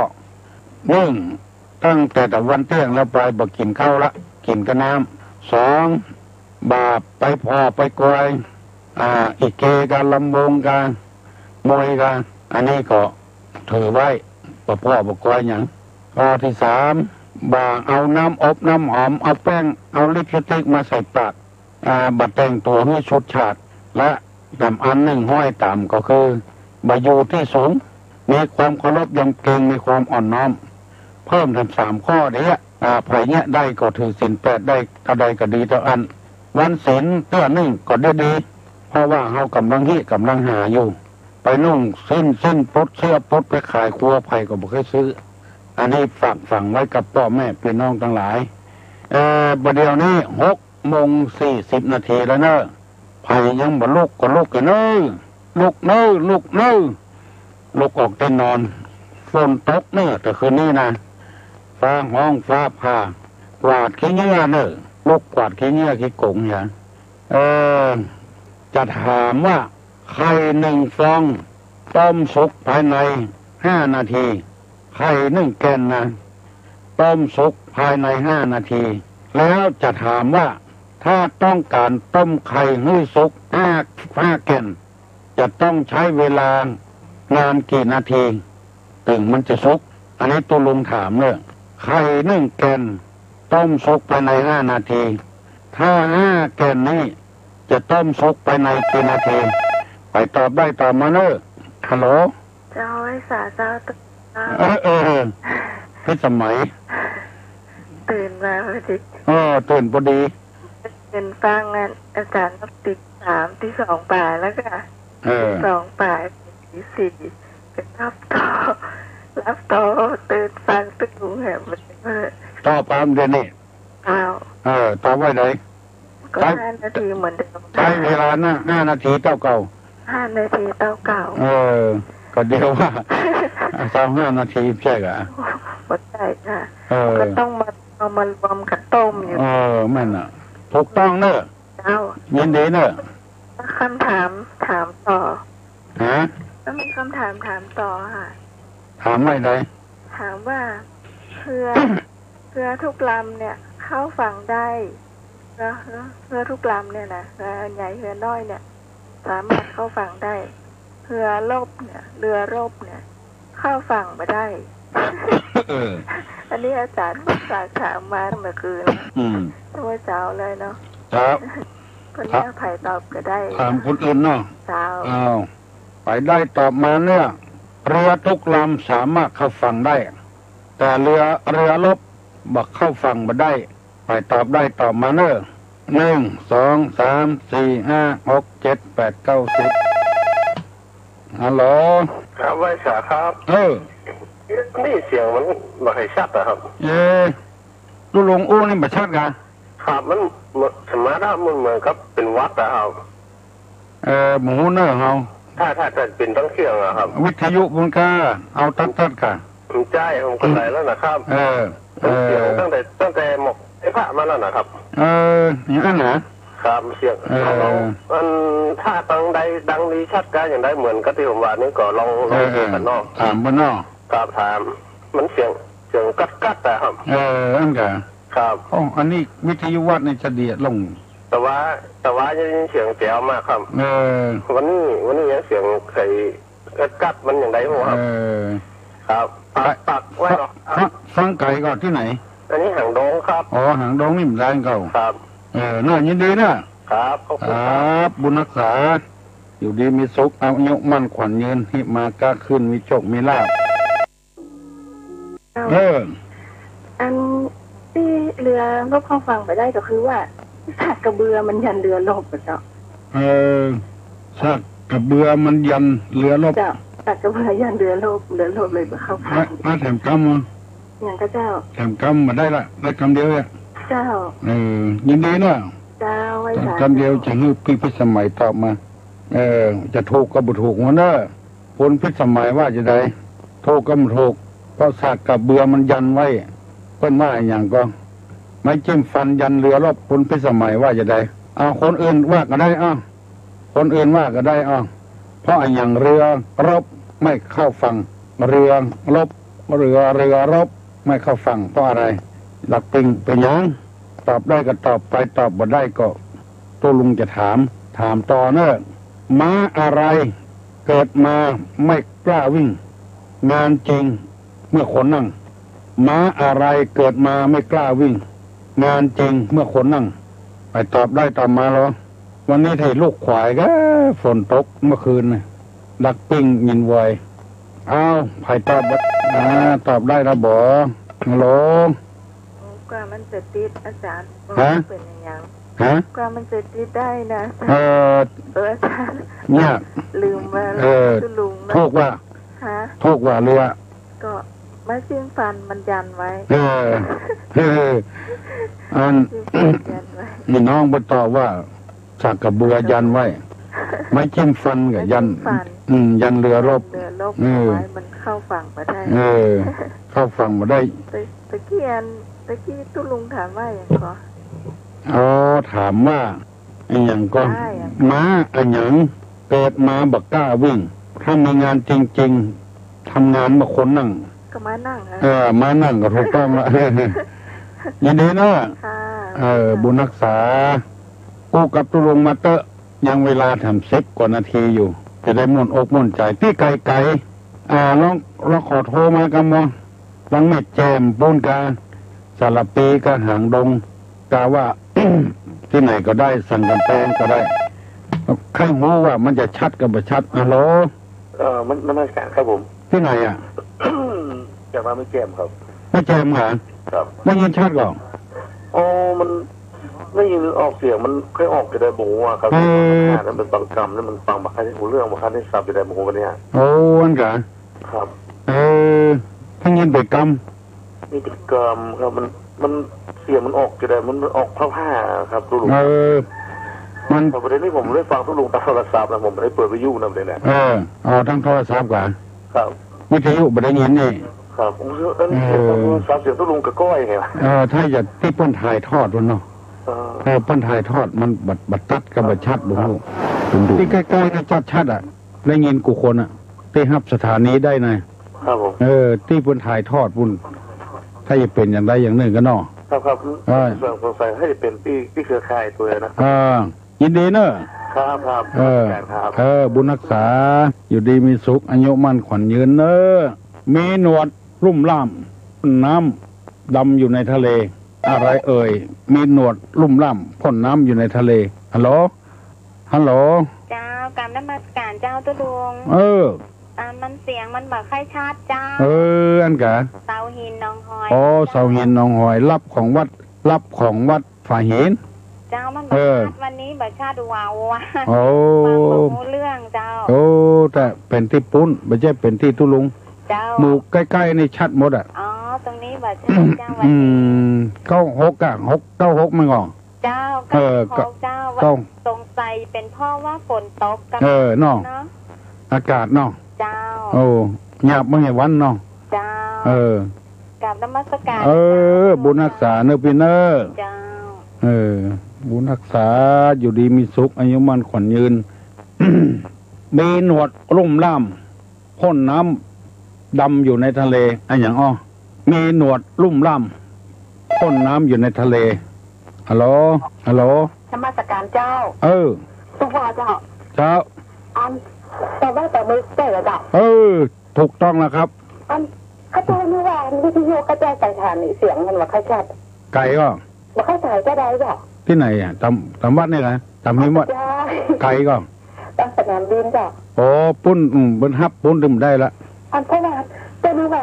1ตั้งแต่ตะวันเที่ยงแล้วไปบ่กินข้าวละกินกับน้ำ2บาปไปพอไปกวยอีกเกการลำวงการมวยกันอันนี้ก็ถือไว้บ่พ่อบ่กวยอย่างข้อที่3บาเอาน้ำอบน้ำหอมเอาแป้งเอาลิปสติกมาใส่ปากบัดแต่งตัวให้ชุดฉาดและอันหนึ่งห้อยต่ำก็คือบาอยู่ที่สูงมีความเคารพยำเกรงมีความอ่อนน้อมเพิ่มถึง3 ข้อเนี้ยไผเนี่ยได้ก็ถือศีล8ได้เท่าใดก็ดีเท่าอันวันศีลเตื้อนึ่งก็ได้ดีเพราะว่าเรากำลังกำลังหาอยู่ไปนุ่งสิ้นปลดเสื้อปลดไปขายครัวไผก็บ่เคยซื้ออันนี้ฝังไว้กับพ่อแม่พี่น้องทั้งหลายประเดี๋ยวนี้6:40 แล้วเนอะไผยังบ่ลุกก็ลุกกันเนอะลุกเนอะลุกออกแต่นอนฝนตกเนอะแต่คืนนี้นะฟ้าห้องฟ้าผ่ากวาดขี้เหงื่อเนอะลุกกวาดขี้เหงื่อขี้กงอย่างจะถามว่าไข่1 ฟองต้มสุกภายใน5 นาทีไข่1 แกนนะต้มสุกภายใน5 นาทีแล้วจะถามว่าถ้าต้องการต้มไข่ให้สุก5 แกนจะต้องใช้เวลานานกี่นาทีถึงมันจะสุกอันนี้ตัวลุงถามเนี่ยไข่1 แกนต้มสุกภายใน5 นาทีถ้า5 แกนนี้จะต้มสุกภายในกี่นาทีไปตอบได้ตอบมาเนอะฮัลโหลเจ้าไอ้สาเจ้าพิสมัยตื่นมาพอดีตื่นพอดีเป็นฟังงานอาจารย์ติด3 ที่ 2 ป่ายแล้วก็2 ป่ายที่ 4เป็นรับต่อตื่นฟังตื่นแหบต่อปามเดือนนี้ต่อไว้เลยก็5 นาทีเหมือนเดิมใช้เวลานะ5 นาทีเท่าเก่า5 นาทีเท่าเก่าก็เดียวว่า5 นาทีใช่กะบ่ได้ค่ะก็ต้องเอามารวมกับต้มอยู่แม่นน่ะถูกต้องเนอะยินดีเนอะคำถามต่อฮะแล้วมีคำถามต่อค่ะถามไม่ได้ถามว่าเรือทุกลำเนี่ยเข้าฝั่งได้เรือทุกลำเนี่ยนะเรือใหญ่เรือน้อยเนี่ยสามารถเข้าฝั่งได้เรือรบเนี่ยเข้าฝั่งมาได้อันนี้อาจารย์ฝากถามมาเมื่อคืนตัวเจ้าเลยเนาะครับคนนี้ไผ่ตอบก็ได้ถามคนอื่นเนาะเจ้าไปได้ตอบมาเนี่ยเรือทุกลำสามารถเข้าฝั่งได้แต่เรือรบบักเข้าฝั่งมาได้ไปตอบได้ตอบมาเนอะ1 2 3 4 5 6 7 8 9 10ฮัลโหลครับไว้สาครับนี่เสียงมันไม่ค่อยชัดนะครับลูกหลวงอู้นี่ไม่ชัดกันครับมันสมาร์ทมันเหมือนกับเป็นวัดนะครับหมูเนอะเฮาถ้าเป็นต้องเครื่องอะครับวิทยุบุญกาเอาตัดกันผมใจผมก็ไหนแล้วนะครับเสียงตั้งแต่หมกไอ้พระมาแล้วนะครับอย่างนั้นนะครับเสียงมันถ้าดังดีชัดกันอย่างไรเหมือนกับที่ผมว่านี่ก็ลองกันนอกถามบ้านนอกครับถามมันเสียงกัดแต่ครับอันกันครับอันนี้วิทยุวัดในจะเดียดลงแต่ว่ายังเสียงแจ๋วมากครับวันนี้ยังเสียงใส่กัดมันอย่างไรหัวครับปักไว้หรอฟังไก่ก่อนที่ไหนอันนี้หางดงครับหางดงนี่มันแรงเก่าครับน่ายินดีนะครับครับบุญรักษา อยู่ดีมีสุขอายุมั่นขวัญยืนหิมาก้าขึ้นมีโชคมีลาภอันที่เรือรบเข้าฟังไปได้ก็คือว่าซากกระเบือมันยันเรือลบเจ้าซากกระเบือมันยันเรือลบซากกระเบือยันเรือลบเลยเข้าฟังมาแถมกำอย่างก็เจ้าแถมกำมาได้ละได้กำเดียวเนี่ยเจ้ายินดีเนาะเจ้าไว้กำเดียวจะให้พี่พิสมัยตอบมาจะถูกก็บ่ถูกมันเนอะผลพิสมัยว่าจะได้ถูกก็บ่ถูกเพราะซากกระเบือมันยันไว้เพิ่นว่าอย่างก็ไม่จิ้มฟันยันเรือรบผลพิสมัยว่าจะได้คนอื่นว่าก็ได้คนอื่นว่าก็ได้เพราะอย่างเรือรบไม่เข้าฝั่งเรือรบเรือรบไม่เข้าฝั่งเพราะอะไรหลักปิงเป็นยังตอบได้ก็ตอบไปตอบบ่ได้ก็ตัวลุงจะถามต่อเนอะม้าอะไรเกิดมาไม่กล้าวิ่งงานจริงเมื่อคนนั่งม้าอะไรเกิดมาไม่กล้าวิ่งงานจริงเมื่อคนนั่งไปตอบได้ตอบมาหรอวันนี้ที่ลูกขวายก็ฝนตกเมื่อคืนนะดักปิ้งยินไวไผ่ตอบตอบได้แล้วบอฮัลโหลกว่ามันจะติดอาจารย์เป็นอย่างกว่ามันจะติดได้นะอาจารย์เนี่ยลืมว่าลุงถูกว่าเรือก็ไม่ชิ้นฟันมันยันไว้นี่น้องมาตอบว่าซากกระเบือยันไว้ไม่จิ้มฟันกับยันเรือรบไว้มันเข้าฝั่งมาได้เข้าฝั่งมาได้ตะกี้ตุ้ลุงถามว่าอย่างก็ถามว่าอย่างก็ม้าอย่างเกิดมาบักกล้าวิ่งถ้ามีงานจริงๆทำงานมาคนนั่งก็มานั่งมานั่งก็ถูกต้องละยินดีนะบุญรักษากูกับตุลงมาเตอะยังเวลาทำ10 กว่านาทีอยู่จะได้ม่วนอกม่วนใจพี่ไก่ลองขอโทรมากำมลองเม็ดแจมปูนกาสารปีกาหางดงกาว่า ที่ไหนก็ได้สั่งกันแปลงก็ได้ใครรู้ว่ามันจะชัดกับไม่ชัดฮัลโหลมันไม่ชัดครับผมที่ไหนจากมาไม่แจมครับไม่แจมเหรอครับไม่ยินชัดหรอมันไม่ยินออกเสียงมันค่อยออกจะได้บูว่าครับนั่นเป็นบางกรรมนั่นมันฟังบางครั้งที่หูเรื่องบางครั้งที่สับจะได้บูกันเนี่ยอันกะครับทั้งยินเป็นกรรมนี่เป็นกรรมครับมันเสียงมันออกจะได้มันออกผ้าครับทุลุงมันประเด็นนี้ผมได้ฟังทุลุงตามโทรศัพท์นะผมไม่ได้เปิดวิทยุนั่นเลยเนี่ยทั้งโทรศัพท์กันครับวิทยุไม่ได้ยินนี่ครับผมเสียงทุลุงกับก้อยไงถ้าอยากที่เปิ้นถ่ายทอดมันเนาะเปิ้นถ่ายทอดมันบัดตัดกับบัดชัดดูที่ใกล้ๆนะชัดได้ยินกูคนที่ฮับสถานีได้ไงครับผมที่เปิ้นถ่ายทอดปุ่นถ้าจะเป็นอย่างใดอย่างหนึ่งก็เนาะครับสงสัยให้เป็นที่เครือข่ายตัวนะยินดีเนอะครับบุญรักษาอยู่ดีมีสุขอายุมั่นขวัญยืนเนอะมีหนวดรุ่มล่ามน้ำดำอยู่ในทะเลอะไรมีหนวดลุ่มล่ำพ่นน้ำอยู่ในทะเลฮัลโหลเจ้ากรรมนมัสการเจ้าตุลุงมันเสียงมันแบบค่อยชัดเจ้าอันกะเสาหินน้องหอยเสาหินน้องหอยรับของวัดฝ่ายหินเจ้ามันแบบชัดวันนี้แบบชัดว้าวเรื่องเจ้าแต่เป็นที่ปุ้นไม่ใช่เป็นที่ตุลุงหมู่ใกล้ๆนี่ชัดหมดตรงนี้แบบชัดเจ้าวันนี้96มันก่อนเจ้าเจ้าตรงใจเป็นพ่อว่าฝนตกกันเนาะอากาศเนาะเจ้าหยาบไม่ให้วันเนาะเจ้ากับนมัสการบุญรักษาเนอพี่เนอเจ้าบุญรักษาอยู่ดีมีสุขอายุมั่นขวัญยืน มีหนวดรุ่มล่ำพ่นน้ำดำอยู่ในทะเลอย่างมีหนวดลุ่มล่ำพ่นน้ำอยู่ในทะเลฮัลโหลนมัสการเจ้าสุภาเจ้าแต่ว่าแต่มือได้หรือเปล่าถูกต้องแล้วครับข้าเจ้านี่ว่าวิทยุข้าเจ้าใส่ฐานเสียงมันว่าข้าชัดไก่ก็ว่าข้าใส่ก็ได้ก็ที่ไหนตำวัดนี่ไงตำหิมวัดไก่ก็ตำส นามบินจ้ะโอ้ปุ้นบนฮับปุ้นดื่มได้ละอันเพราะว่าเจ้ารู้ว่า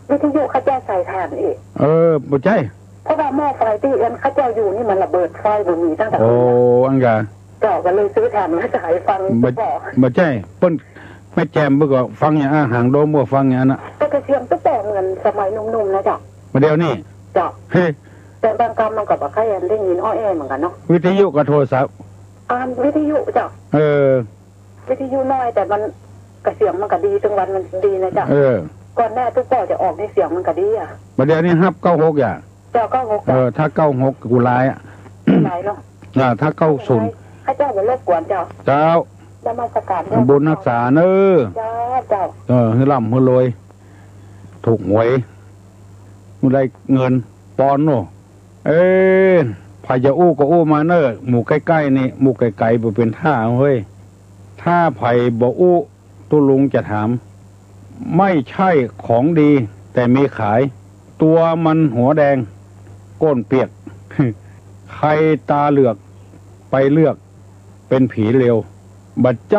วิทยุเขาแจ้ใส่ฐานอีกบ่ใช่เพราะว่าหม้อไฟที่เอ็นเขาเจ้าอยู่นี่มันระเบิดไฟบ่มีตั้งแต่โอ้อังกาเจ้าก็เลยซื้อฐานมาฉายฟังบ่ใช่ปุ้นไม่แจมเมื่อก่อนฟังอย่างหางโดมบ่ฟังอย่างนั้นน่ะก็กระเทียมตั้งแต่เหมือนสมัยหนุ่มๆนะจ้ะมาเดี๋ยวนี้จ้ะเฮ้แต่บางคำมันกับว่าใครได้ยินอ้อแอเหมือนกันเนาะวิทยุกับโทรศัพท์วิทยุจ้ะวิทยุน้อยแต่มันกระเสียงมันก็ดีจังวันมันดีนะจ๊ะก่อนหน้าทุกต่อจะออกในเสียงมันก็ดีอ่ะมาเดี๋ยวนี้ฮับ96อย่างเจ้า96ถ้า96กูลายอ่ะลายเนาะถ้า90ให้เจ้าบ่รบกวนเจ้านมัสการบุญรักษาเนอเจ้าให้ร่ำให้รวยถูกหวยมึงได้เงินปอนโน่พายาอู้ก็อู้มาเนอหมู่ใกล้ๆนี่หมู่ไกลๆบ่เป็นท่าเฮ้ยถ้าไผ่บ่อู้ตุลุงจะถามไม่ใช่ของดีแต่มีขายตัวมันหัวแดงก้นเปียกใครตาเหลือกไปเลือกเป็นผีเร็วบัดใจ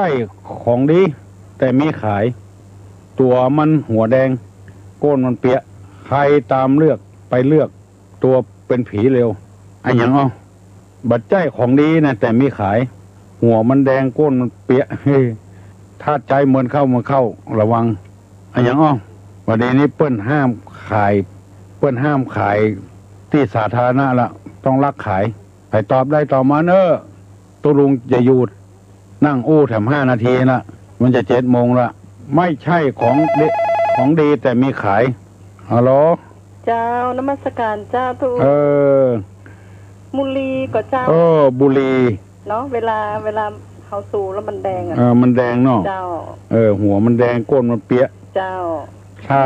ของดีแต่มีขายตัวมันหัวแดงก้นมันเปียกใครตามเลือกไปเลือกตัวเป็นผีเร็วอันอย่างบัดใจของดีนะแต่มีขายหัวมันแดงก้นมันเปียกถ้าใจเหมือนเข้าระวังอันอย่างวันนี้เปิ้นห้ามขายที่สาธารณะละต้องรักขายไปตอบได้ต่อมาเนอะตุลุงจะหยุดนั่งอู้แถม5 นาทีละมันจะ7 โมงละไม่ใช่ของดีแต่มีขายฮัลโหลเจ้านมัสการเจ้าทุกบุรีก็เจ้าบุรีเนาะเวลาเขาสูแล้วมันแดงมันแดงเนาะเจ้าหัวมันแดงก้นมันเปียกเจ้าถ้า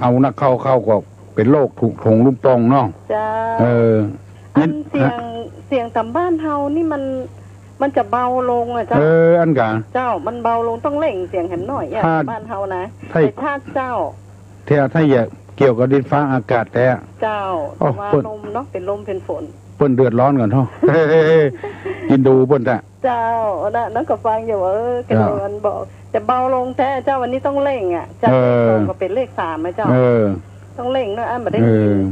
เอานักเข้าก็เป็นโรคถูกถงลูกปองเนาะเจ้าอันเสียงตามบ้านเฮานี่มันจะเบาลงอ่ะเจ้าอันกะเจ้ามันเบาลงต้องเล่งเสียงเห็นหน่อยบ้านเฮานะแต่ถ้าเจ้าถ้าอยากเกี่ยวกับดินฟ้าอากาศแต่เจ้าว่าลมเนาะเป็นลมเป็นฝนเปิ้นเดือดร้อนก่อนเนาะกินดูเปิ้นจ้ะเจ้านั่นก็ฟังอยู่กระโดดบอกจะเบาลงแท้เจ้าวันนี้ต้องเร่งอ่ะจากเลข2ก็เป็นเลข3ไหมเจ้าต้องเร่งเนาะอันบ่ได้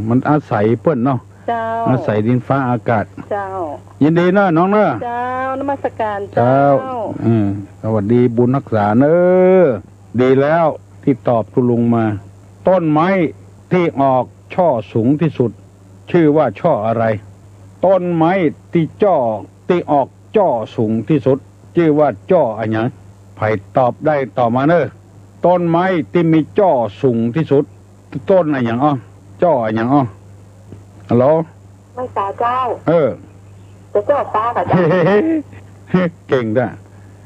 มันอาศัยเปิ้นเนาะเจ้าอาศัยดินฟ้าอากาศเจ้ายินดีเนาะน้องเนาะเจ้านมัสการเจ้าสวัสดีบุญรักษาเนอดีแล้วที่ตอบคุณลุงมาต้นไม้ที่ออกช่อสูงที่สุดชื่อว่าช่ออะไรต้นไม้ที่ออกจ่อสูงที่สุดชื่อว่าจ่ออะไรนะไผ่ตอบได้ต่อมาเนอะต้นไม้ที่มีจ่อสูงที่สุดต้นอะไรอย่างจ่ออะไรอย่างฮัลโหลไม่ตาเจ้าจะจ่อฟ้ากับเจ้าเก่งด้วย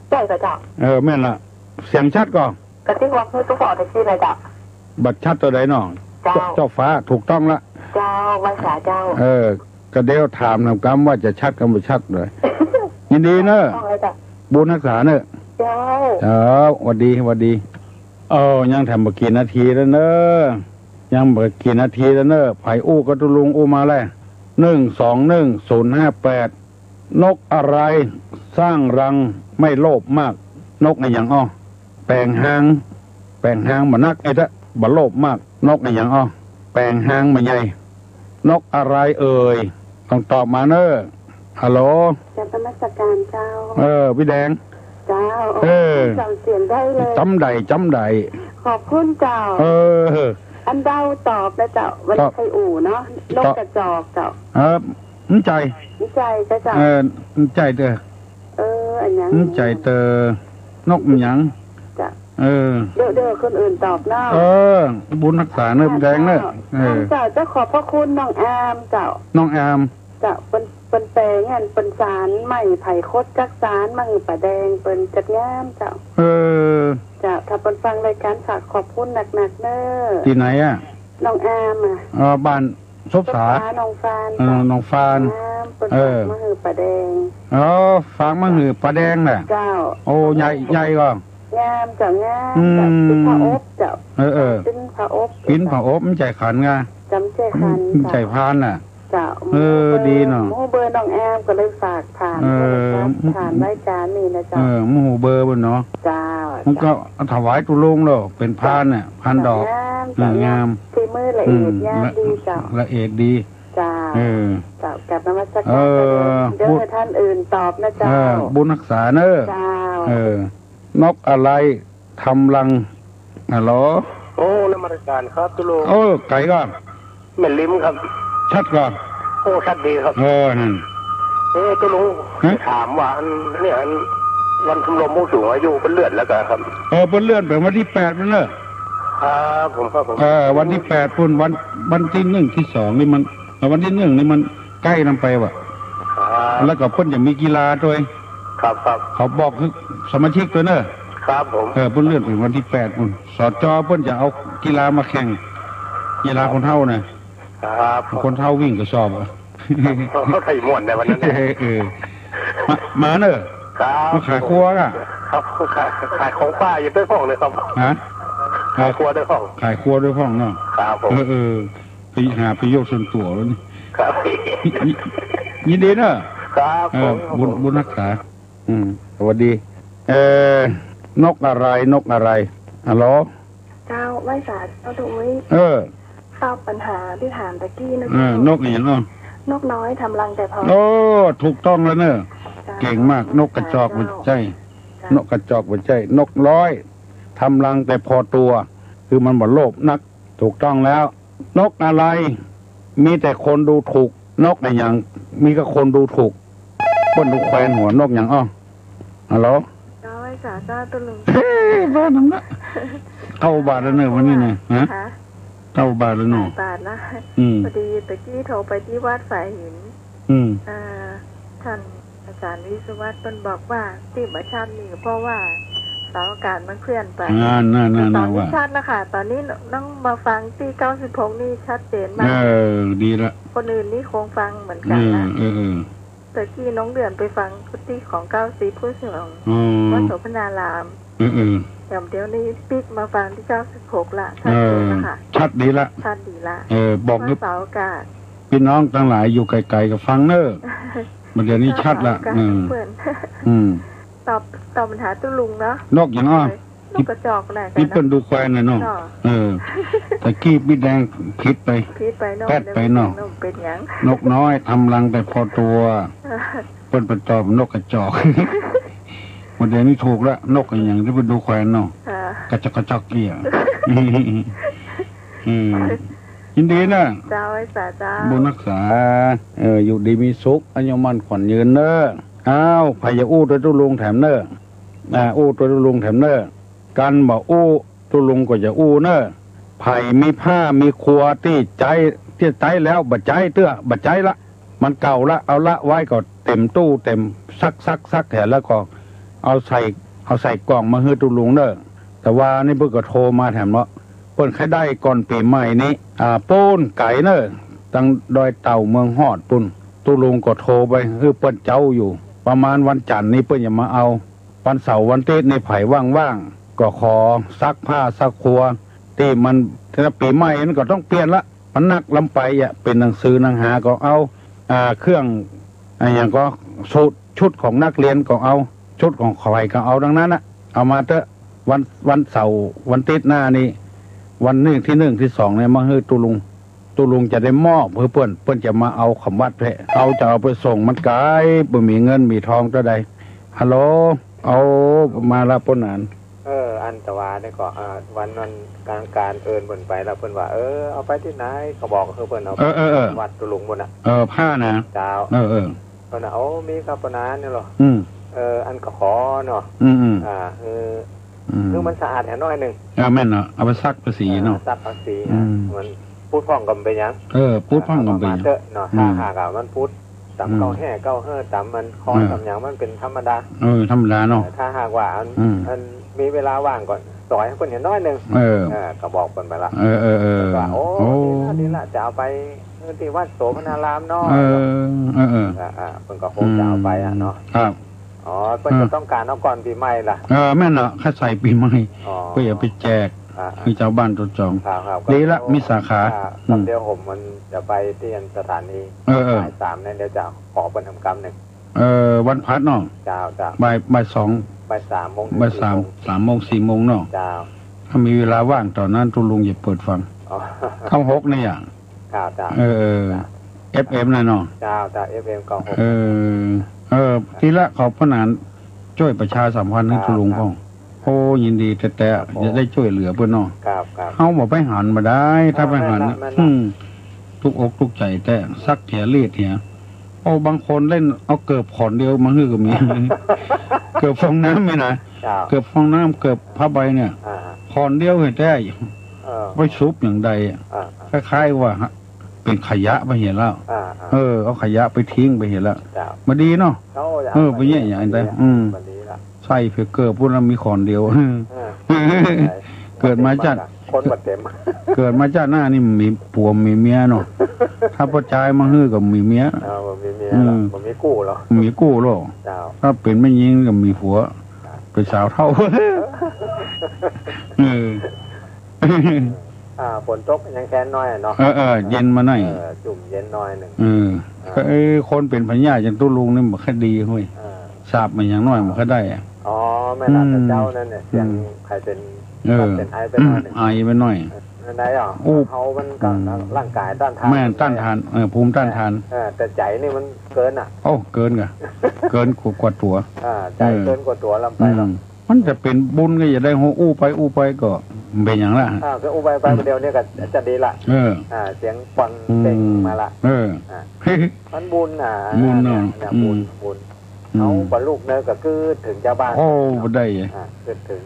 ใช่กับเจ้าแม่นละเสียงชัดก่อนกระติ๊กว่าคือตัวฟอร์ดชื่ออะไรเจ้าบัดชัดตัวใดน้องเจ้าฟ้าถูกต้องละเจ้าไม่สาเจ้ากระเดียวถามนำกรรมว่าจะชัดกันไม่ชัดเลยยินดีเนอะบุญรักษาเนอะเจ้าหวัดดียังทำมากี่นาทีแล้วเนอะยังมากี่นาทีแล้วเนอะไผ่อู้กระตุลุงอู้มาแล้ว1211058นกอะไรสร้างรังไม่โลภมากนกในอย่างแปลงหางมานักไอ้ละบ่โลภมากนกในอย่างแปลงหางมาใหญ่นกอะไรต้องตอบมาเนอะฮัลโหลจะนมัสการเจ้าพี่แดงเจ้าจำเสียงได้เลยจำใดขอบคุณเจ้าอันเดาตอบนะเจ้าวันไทยอู่เนาะนกกระจอกเจ้าน้ำใจเจ้าน้ำใจเด้ออันยังน้ำใจเตอนกมันยังจ้ะเด้อคนอื่นตอบเนาะบุญรักษาเนื้อแดงเนื้อเจ้าจะขอบพระคุณน้องแอมเจ้าน้องแอมเจ้าเป็นแปลงเงินเป็นสารใหม่ไผ่คดจักสารมังป่าแดงเป็นจัดงามเจ้าเจ้าถ้าเป็นฟังรายการฝากขอบคุณหนักๆเน้อที่ไหนอ่ะน้องแอมบ้านซบสาน้องฟานน้องฟานมะฮือป่าแดงฟางมะฮือป่าแดงน่ะเจ้าโอ้ใหญ่ก็งามเจ้างามเป็นผ้าอบเจ้าเป็นผ้าอบมันใจขันไงจำใจขันใจพานน่ะเ จ้าดีเนาะหมู่เบอร์น้องแอมก็เลยฝากผ่านผ่านรายการนี่นะจ้าหมู่เบอร์บนเนาะจ้ามันก็ถวายตุลุงแล้วเป็นพานเนี่ยพานดอกงามฝีมือละเอียดงามดีจ้าละเอียดดีจ้าจ้ากับนมัสการเดี๋ยวให้ท่านอื่นตอบนะจ้าบุญรักษาเนอะจ้านกอะไรทำรังฮัลโหลโอ้นมัสการครับตุลุงไก่ก็เหม็นลิ้มครับชัดก่อนโอ้ชัดดีครับนั่นตุลุงถามว่าเนี่ยวันชมรมผู้สูงอายุเป็นเลือดแล้วกันครับเป็นเลือดแบบวันที่8นั่นเนอะผมครับผมวันที่8พุ่นวันที่1ที่2นี่มันวันที่1นี่มันใกล้นำไปว่ะแล้วก็เพิ่นจะมีกีฬาด้วยครับเขาบอกคือสมาชิกตัวเนอะครับผมเพิ่นเลื่อนเป็นวันที่8พุ่นสจเพิ่นจะเอากีฬามาแข่งกีฬาคนเฒ่าน่ะครับคนเฒ่าวิ่งกระสอบเขาไถ่ม่วนในวันนั้นมาเนอะมาขายครัวอ่ะครับขายของป้าอยู่ด้วยห้องเลยครับขายครัวด้วยห้องขายครัวด้วยห้องเนาะครับผมไปหาประโยชน์ส่วนตัวแล้วนี่ครับยินดีเนอะครับบุญรักษาสวัสดีนกอะไรฮัลโหลเจ้าไว้สาเจ้าดุ้ยตอบปัญหาที่ถามตะกี้นะนกอย่างเนาะนกน้อยทำรังแต่พอถูกต้องแล้วเนอะเก่งมากนกกระจอกหัวใจนกกระจอกหัวใจนกร้อยทำรังแต่พอตัวคือมันบ่โลภนักถูกต้องแล้วนกอะไรมีแต่คนดูถูกนกอย่างมีก็คนดูถูกป้นดูแควนหัวนกอย่างฮัลโหลจ้าไว้สาจ้าตุลุงบ้านนั่นนะเข้าบาทแล้วเนอะวันนี้เนี่ยฮะเข้าบาทแล้วเนอะบาทนะพอดีตะกี้โทรไปที่วัดสายหินท่านอาจารย์วิศวัตรเป็นบอกว่าที่มาชาตินี่เพราะว่าเสาอากาศมันเคลื่อนไปนั่นตอนนี้ชัดแล้วค่ะตอนนี้ต้องมาฟังที่96นี่ชัดเจนมากดีละคนอื่นนี่คงฟังเหมือนกันนะแต่ที่น้องเดือนไปฟังที่ของ90ผู้เสียงวัดโสพนารามเดี๋ยวนี้ปิ๊กมาฟังที่96ละชัดเจนนะคะชัดดีละบอกด้วยเสาอากาศพี่น้องทั้งหลายอยู่ไกลๆกับฟังเนอะมันเดี๋ยวนี้ชัดละตอบปัญหาตุลุงเนาะนกอย่างนกกระจอกไหนกันนี่เปิ้นดูแควนเลยเนาะแต่กี้พี่แดงคิดไปแปดไปเนาะนกน้อยทำรังแต่พอตัวเปิ้นเป็นตอบนกกระจอกมันเดี๋ยวนี้ถูกแล้วนกอย่างที่เปิ้นดูแควนเนาะกระจอกเกี่ยยินดีนะเจ้าไอ้สาเจ้าบุญรักษาอยู่ดีมีสุขอายุมั่นขวัญยืนเนอะพายาอู้ตัวตุลุงแถมเนอะอู้ตัวตุลุงแถมเนอะกันบอกอู้ตุลุงก็จะอู้เนอะไผ่มีผ้ามีครัวที่ใจแล้วบัดใจเตื้อบัดใจละมันเก่าละเอาละไว้ก็เต็มตู้เต็มซักแถมแล้วก็เอาใส่กล่องมาให้ตุลุงเนอะแต่ว่านี่เพิ่งก็โทรมาแถมเนาะเปิ้นใครได้ก่อนปีใหม่นี้ปูนไก่เนอะตั้งดอยเต่าเมืองฮอดปุ่นตุลุงก็โทรไปคือเปิ้นเจ้าอยู่ประมาณวันจันทร์นี้เปิ้นอย่ามาเอาวันเสาร์วันอาทิตย์ในไผ่ว่างๆก็ขอซักผ้าซักครัวที่มันถ้าปีใหม่นั้นก็ต้องเปลี่ยนละมันนักลำไปเป็นหนังสือหนังหาก็เอาเครื่องอย่างก็ชุดของนักเรียนก็เอาชุดของใครก็เอาดังนั้นนะเอามาเถอะวันเสาร์วันอาทิตย์หน้านี้วันที่1ที่2เนี่ยมาให้ตุลุงจะได้มอบเพื่อนจะมาเอาคำวัดแพะเอาจะเอาไปส่งมันไกลบ่มีเงินมีทองเท่าใดฮัลโหลเอามาละปนานอันตวาเนี่ยก็วันการเอิญเพิ่นไปแล้วเพิ่นว่าเอาไปที่ไหนเขาบอกเพิ่นเอาวัดตุลุงบ่น่ะผ้านะเจ้าเพิ่นน่ะมีครับปนานนี่หรออันก็ขอเนาะคือมันสะอาดแค่น้อยนึงแม่นเนาะเอาไปซักภาษีเนาะซักภาษีมันพูดพ้องกันไปยังพูดพ้องกันไปเนาะถ้าหากมันพูดตำเก้าแห่เก้าเฮ่อตำมันคอยตำอย่างมันเป็นธรรมดาธรรมดาเนาะถ้าหากว่าอันมีเวลาว่างก่อนสอยให้คนเห็นน้อยนึงก็บอกคนไปละว่าโอ้นี่ละจะเอาไปที่วัดโสพนารามเนาะเพิ่นก็คงจะเอาไปเนาะครับเพิ่นจะต้องการเอาก่อนปีใหม่ล่ะแม่นเนาะแค่ใส่ปีใหม่ก็อย่าไปแจก คือเจ้าบ้านตัวจอง ครับดีละมีสาขาเดี๋ยวผมมันจะไปที่สถานีบ่าย 3เนี่ยเดี๋ยวจะขอเป็นทำกรรมหนึ่งวันพัดเนาะจ้าบ่าย 2บ่าย 3 โมงบ่าย 3 โมง 4 โมงเนาะจ้าถ้ามีเวลาว่างตอนนั้นตุลุงจะเปิดฟังเข้า6นี่อย่างจ้าFM น่ะเนาะจ้าFM 96ทีละขอบพระนานช่วยประชาสัมพันธ์ให้ตุลุงพ่อโอ้ยินดีแต่จะได้ช่วยเหลือเพื่อนเนาะเฮาบ่ไปหันมาได้ถ้าไปหันทุกอกทุกใจแต่ซักเถียรีดเถียโอ้บางคนเล่นเอาเกือบขอนเดียวมาฮือก็มีเกือบฟองน้ำไม่นะเกือบฟองน้ำเกือบผ้าใบเนี่ยขอนเดียวเห็นได้ไว้ซุปอย่างใดคล้ายๆว่าเป็นขยะไปเห็นแล้วเอาขยะไปทิ้งไปเห็นแล้วมาดีเนาะไปแย่อย่างไรใส่เพื่อเกิดพวกเรามีขอนเดียวเกิดมาจากคนบัดเต็มเกิดมาจากหน้านี่มีผัวมีเมียเนาะถ้าพ่อชายมาฮื้อกับมีเมียมีเมียมีกู้หรอมีกู้หรอถ้าเป็นไม่ยิงกับมีผัวเป็นสาวเท่าฝนตกยังแค่น้อยเนาะเย็นมาหน่อยจุ่มเย็นน้อยหนึ่งคนเป็นพญาอย่างตู้ลุงนี่มันคดีห้ยทราบมันอย่างน้อยมันก็ได้ไม่รับเจ้านั่นเนี่ยเสียงใครเป็นไอเป็นหน่อยไอเป็นหน่อยไหนเขามันกับร่างกายต้านทานแม่ต้านทานภูมิต้านทานแต่ใจนี่มันเกินเกินเกินกว่าตัวใจเกินกว่าตัวลำไปแล้วมันจะเป็นบุญก็อย่าได้หัวอู้ไปก็เป็นอย่างละก็อู้ไปเดียวเนี่ยก็จะดีละเสียงฟังเป่งมาละมันบุญบุญเนาะบุญเขาบรรลุเนื้อก็คือถึงเจ้าบ้านได้ถึง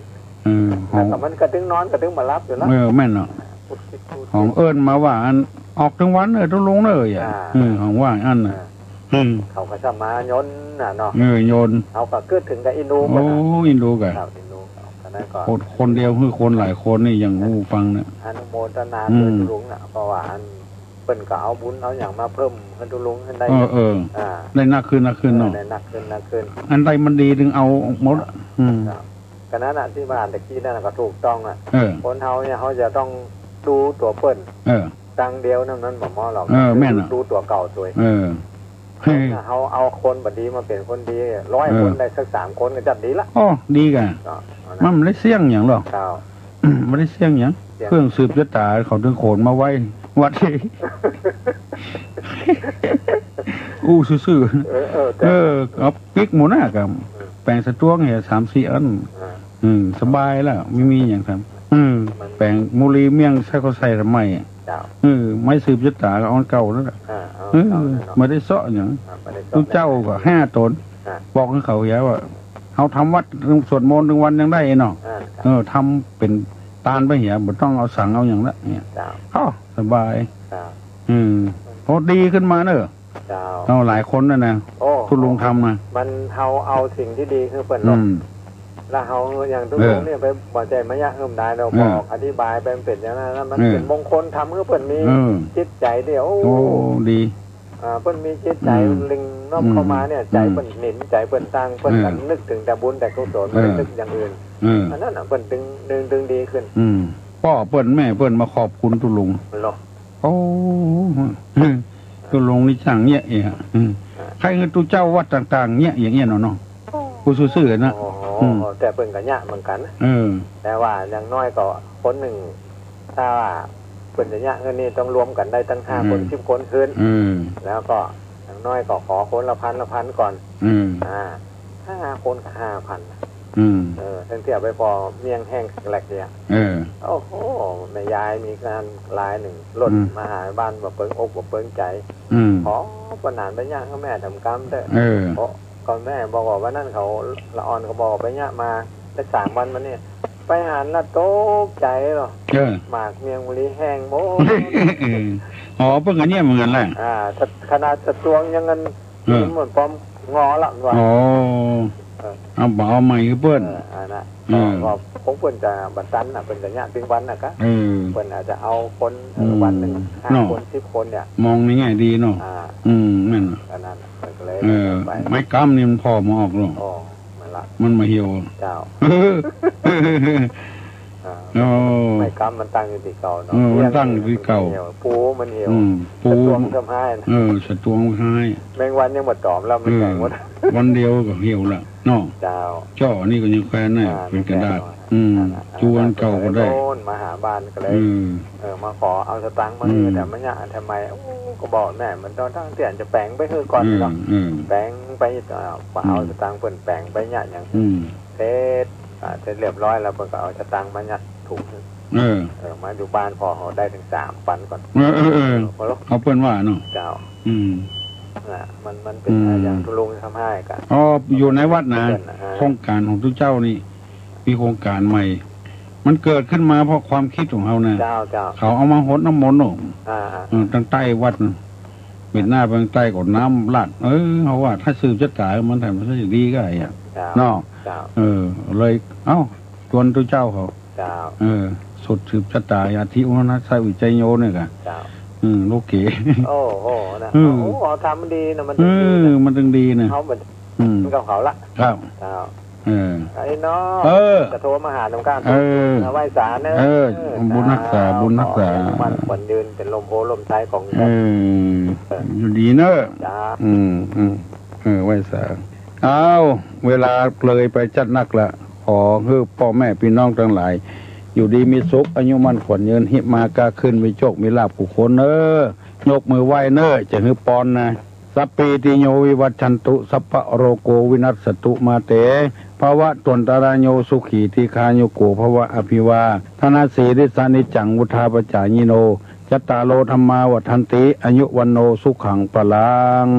แต่มันกระตึงนอนกระตึงมารับอยู่แล้วแม่นเนาะของเอิญมาว่าอันออกทั้งวันต้องลงเลยของว่าอันเขาก็จะมาโยนเนาะโยนเขาก็เกิดถึงกับอินโดอินโดกันคนเดียวคือคนหลายคนนี่ยังงูฟังเนี่ยอนุโมทนาด้วยตุลุงเพราะว่าอันเป็นก็เอาบุญเอาอย่างมาเพิ่มให้ตุลุงให้ได้ได้นักขึ้นเนาะได้นักขึ้นอันใดมันดีถึงเอาหมดขณะที่มาอ่านตะกี้นั่นก็ถูกต้องคนเฮาเนี่ยเขาจะต้องดูตัวเปิ้นตังเดียวนั้นหมอหรอกดูตัวเก่าตัวเขาเอาคนบัดดีมาเป็นคนดี100 คนได้สัก3 คนก็จัดดีละดีกันมันไม่ได้เสี่ยงอย่างหรอกไม่ได้เสี่ยงอย่างเครื่องสืบชะตาเขาถึงโขนมาไว้วัดซื่อเอาปิ๊กหมูหน้ากับแปลงสะจ้วงเนี่ย3-4 อันสบายแล้วไม่มีอย่างทำแปลงมูลีเมี่ยงใช้เขาใส่ทำไมไม่สืบชะตาก็เอาเก่าแล้วไม่ได้เสาะอย่างทุกเจ้าก็5 ตนบอกให้เขาแย่ว่าเขาทำวัดสวดมนต์1 วันยังได้เนาะทำเป็นตาลไปเหี่ยบ่ต้องเอาสั่งเอาอย่างละเนี่ยสบายดีขึ้นมาเนอะเราหลายคนนะคุณลุงทำนะมันเอาสิ่งที่ดีคือเปิดลมแล้วเขาอย่างทุกคนเนี่ยไปบอกใจมายะได้เราบอกอธิบายเป็นอย่างนั้นมันเป็นมงคลทำเพื่อเปิดมีจิตใจเดียวดีเปิดมีจิตใจลิงน้อมเข้ามาเนี่ยใจเปิดหนิมใจเปิดตั้งเปิดกันนึกถึงแต่บุญแต่กุศลไม่นึกอย่างอื่นอันนั้นเปิดดึงดีขึ้นพ่อเปิดแม่เปิดมาขอบคุณตุลุงตุลุงนี่ช่างเนี่ยใครเงินตุเจ้าวัดต่างๆเนี่ยอย่างเงี้ยเนาะกูซื่อๆนะแต่เปิดกันเนี่ยเหมือนกันแต่ว่าอย่างน้อยก็คนหนึ่งถ้าเปิดอย่างเงี้ยเงินนี่ต้องรวมกันได้ตั้ง5 คน10 คนขึ้นแล้วก็อย่างน้อยก็ขอคนละพันก่อน5 คนก็5,000ทั้งเที่ยวไปพอเมียงแห้งแหลกเนี่ยโอ้โหแม่ยายมีการลายหนึ่งหล่นมาหาบ้านมาเปิ้งอกมาเปิ้งใจขอประนานไปย่างเขาแม่ทำกรรมเด้อก่อนแม่บอกว่านั่นเขาละอ่อนเขาบอกไปย่างมาได้3 วันมาเนี่ยไปหาละโต๊ะใจหรอหมากเมียงบุรีแห้งโบ้เพิ่งอันนี้เหมือนกันแหละขนาดจะตวงยังเงินเหมือนพร้อมงอละว่ะเอาใหม่คือเปิ้ลก็ผมเปิ้ลจะบัตรตันเป็นจะเนี่ยถึงวันนะครับเปิ้ลอาจจะเอาคนวันหนึ่ง5 คน10 คนเนี่ยมองในแง่ดีเนาะนั่นนั่นเลยไม่กล้ามนี่มันพอมาออกหรอกมันมาเหี่ยวเจ้า ไม่กำมันตั้งอยู่ที่เก่าเนาะมันตั้งอยู่ที่เก่าปูมันเหี่ยวปูมันทำให้สตวงให้แมงวันยังหมดตอมแล้วมันแข็งหมดวันเดียวก็เหี่ยวละเนาะเจ้านี่ก็ยังแควนน่ะเป็นกระดาษจวนเก่าก็ได้มาหาบ้านก็เลยมาขอเอาสตังค์มาแต่ไม่ยากทำไมก็บอกแม่มันต้องตั้งเตียนจะแปลงไปคือก่อนเนาะแปลงไปเอาสตังค์เปิ่นแปลงไปยากอย่างเสร็จเรียบร้อยแล้วเปิ่นก็เอาสตังค์มายัดถุงมาอยู่บ้านพอเขาได้ถึง3 ปันก่อนเขาเปิ่นว่าเนาะเจ้ามันเป็นอย่างทุลุงทำให้กันอยู่ในวัดนะโครงการของทุกเจ้านี่มีโครงการใหม่มันเกิดขึ้นมาเพราะความคิดของเขานะเขาเอามาหดน้ำมนต์ตั้งใต้วัดเป็นหน้าบางใต้กดน้ำลาดเขาว่าถ้าสืบชะตามันทำมันจะดีก็ไอ้เนาะเลยชวนทุกเจ้าเขาสุดสืบชะตาอาทิอุณนัสวิจัยโยเนี่ยกันลูกเก๋โอ้โหนะเขาทำมันดีนะมันตึงดีนะเขาเหมือนมันกับเขาละครับไอ้น้องจะโทรมาหาตรงกลางไหว้ศาลเนอะบุญรักษามันควรยืนเป็นลมโพลมท้ายของอยู่ดีเนอะไหว้ศาลเวลาเลยไปจัดนักละขอให้พ่อแม่พี่น้องทั้งหลายอยู่ดีมีสุขอายุมั่นขวัญยืนหิมากาขึ้นมีโชคมีลาภกุศลเนอยกมือไหว้เนอจะให้ปอนนะสัพพิติโยวิวัชชันตุสัพพะโรโกวินัสสตุมาเตภาวะตนตารโยสุขีทีคาโยโกภาวะอภิวาธนาสีริสานิจังวุธาปจายิโนจัตตาโลธรรมาวัฏันติอายุวันโนสุขังปะลัง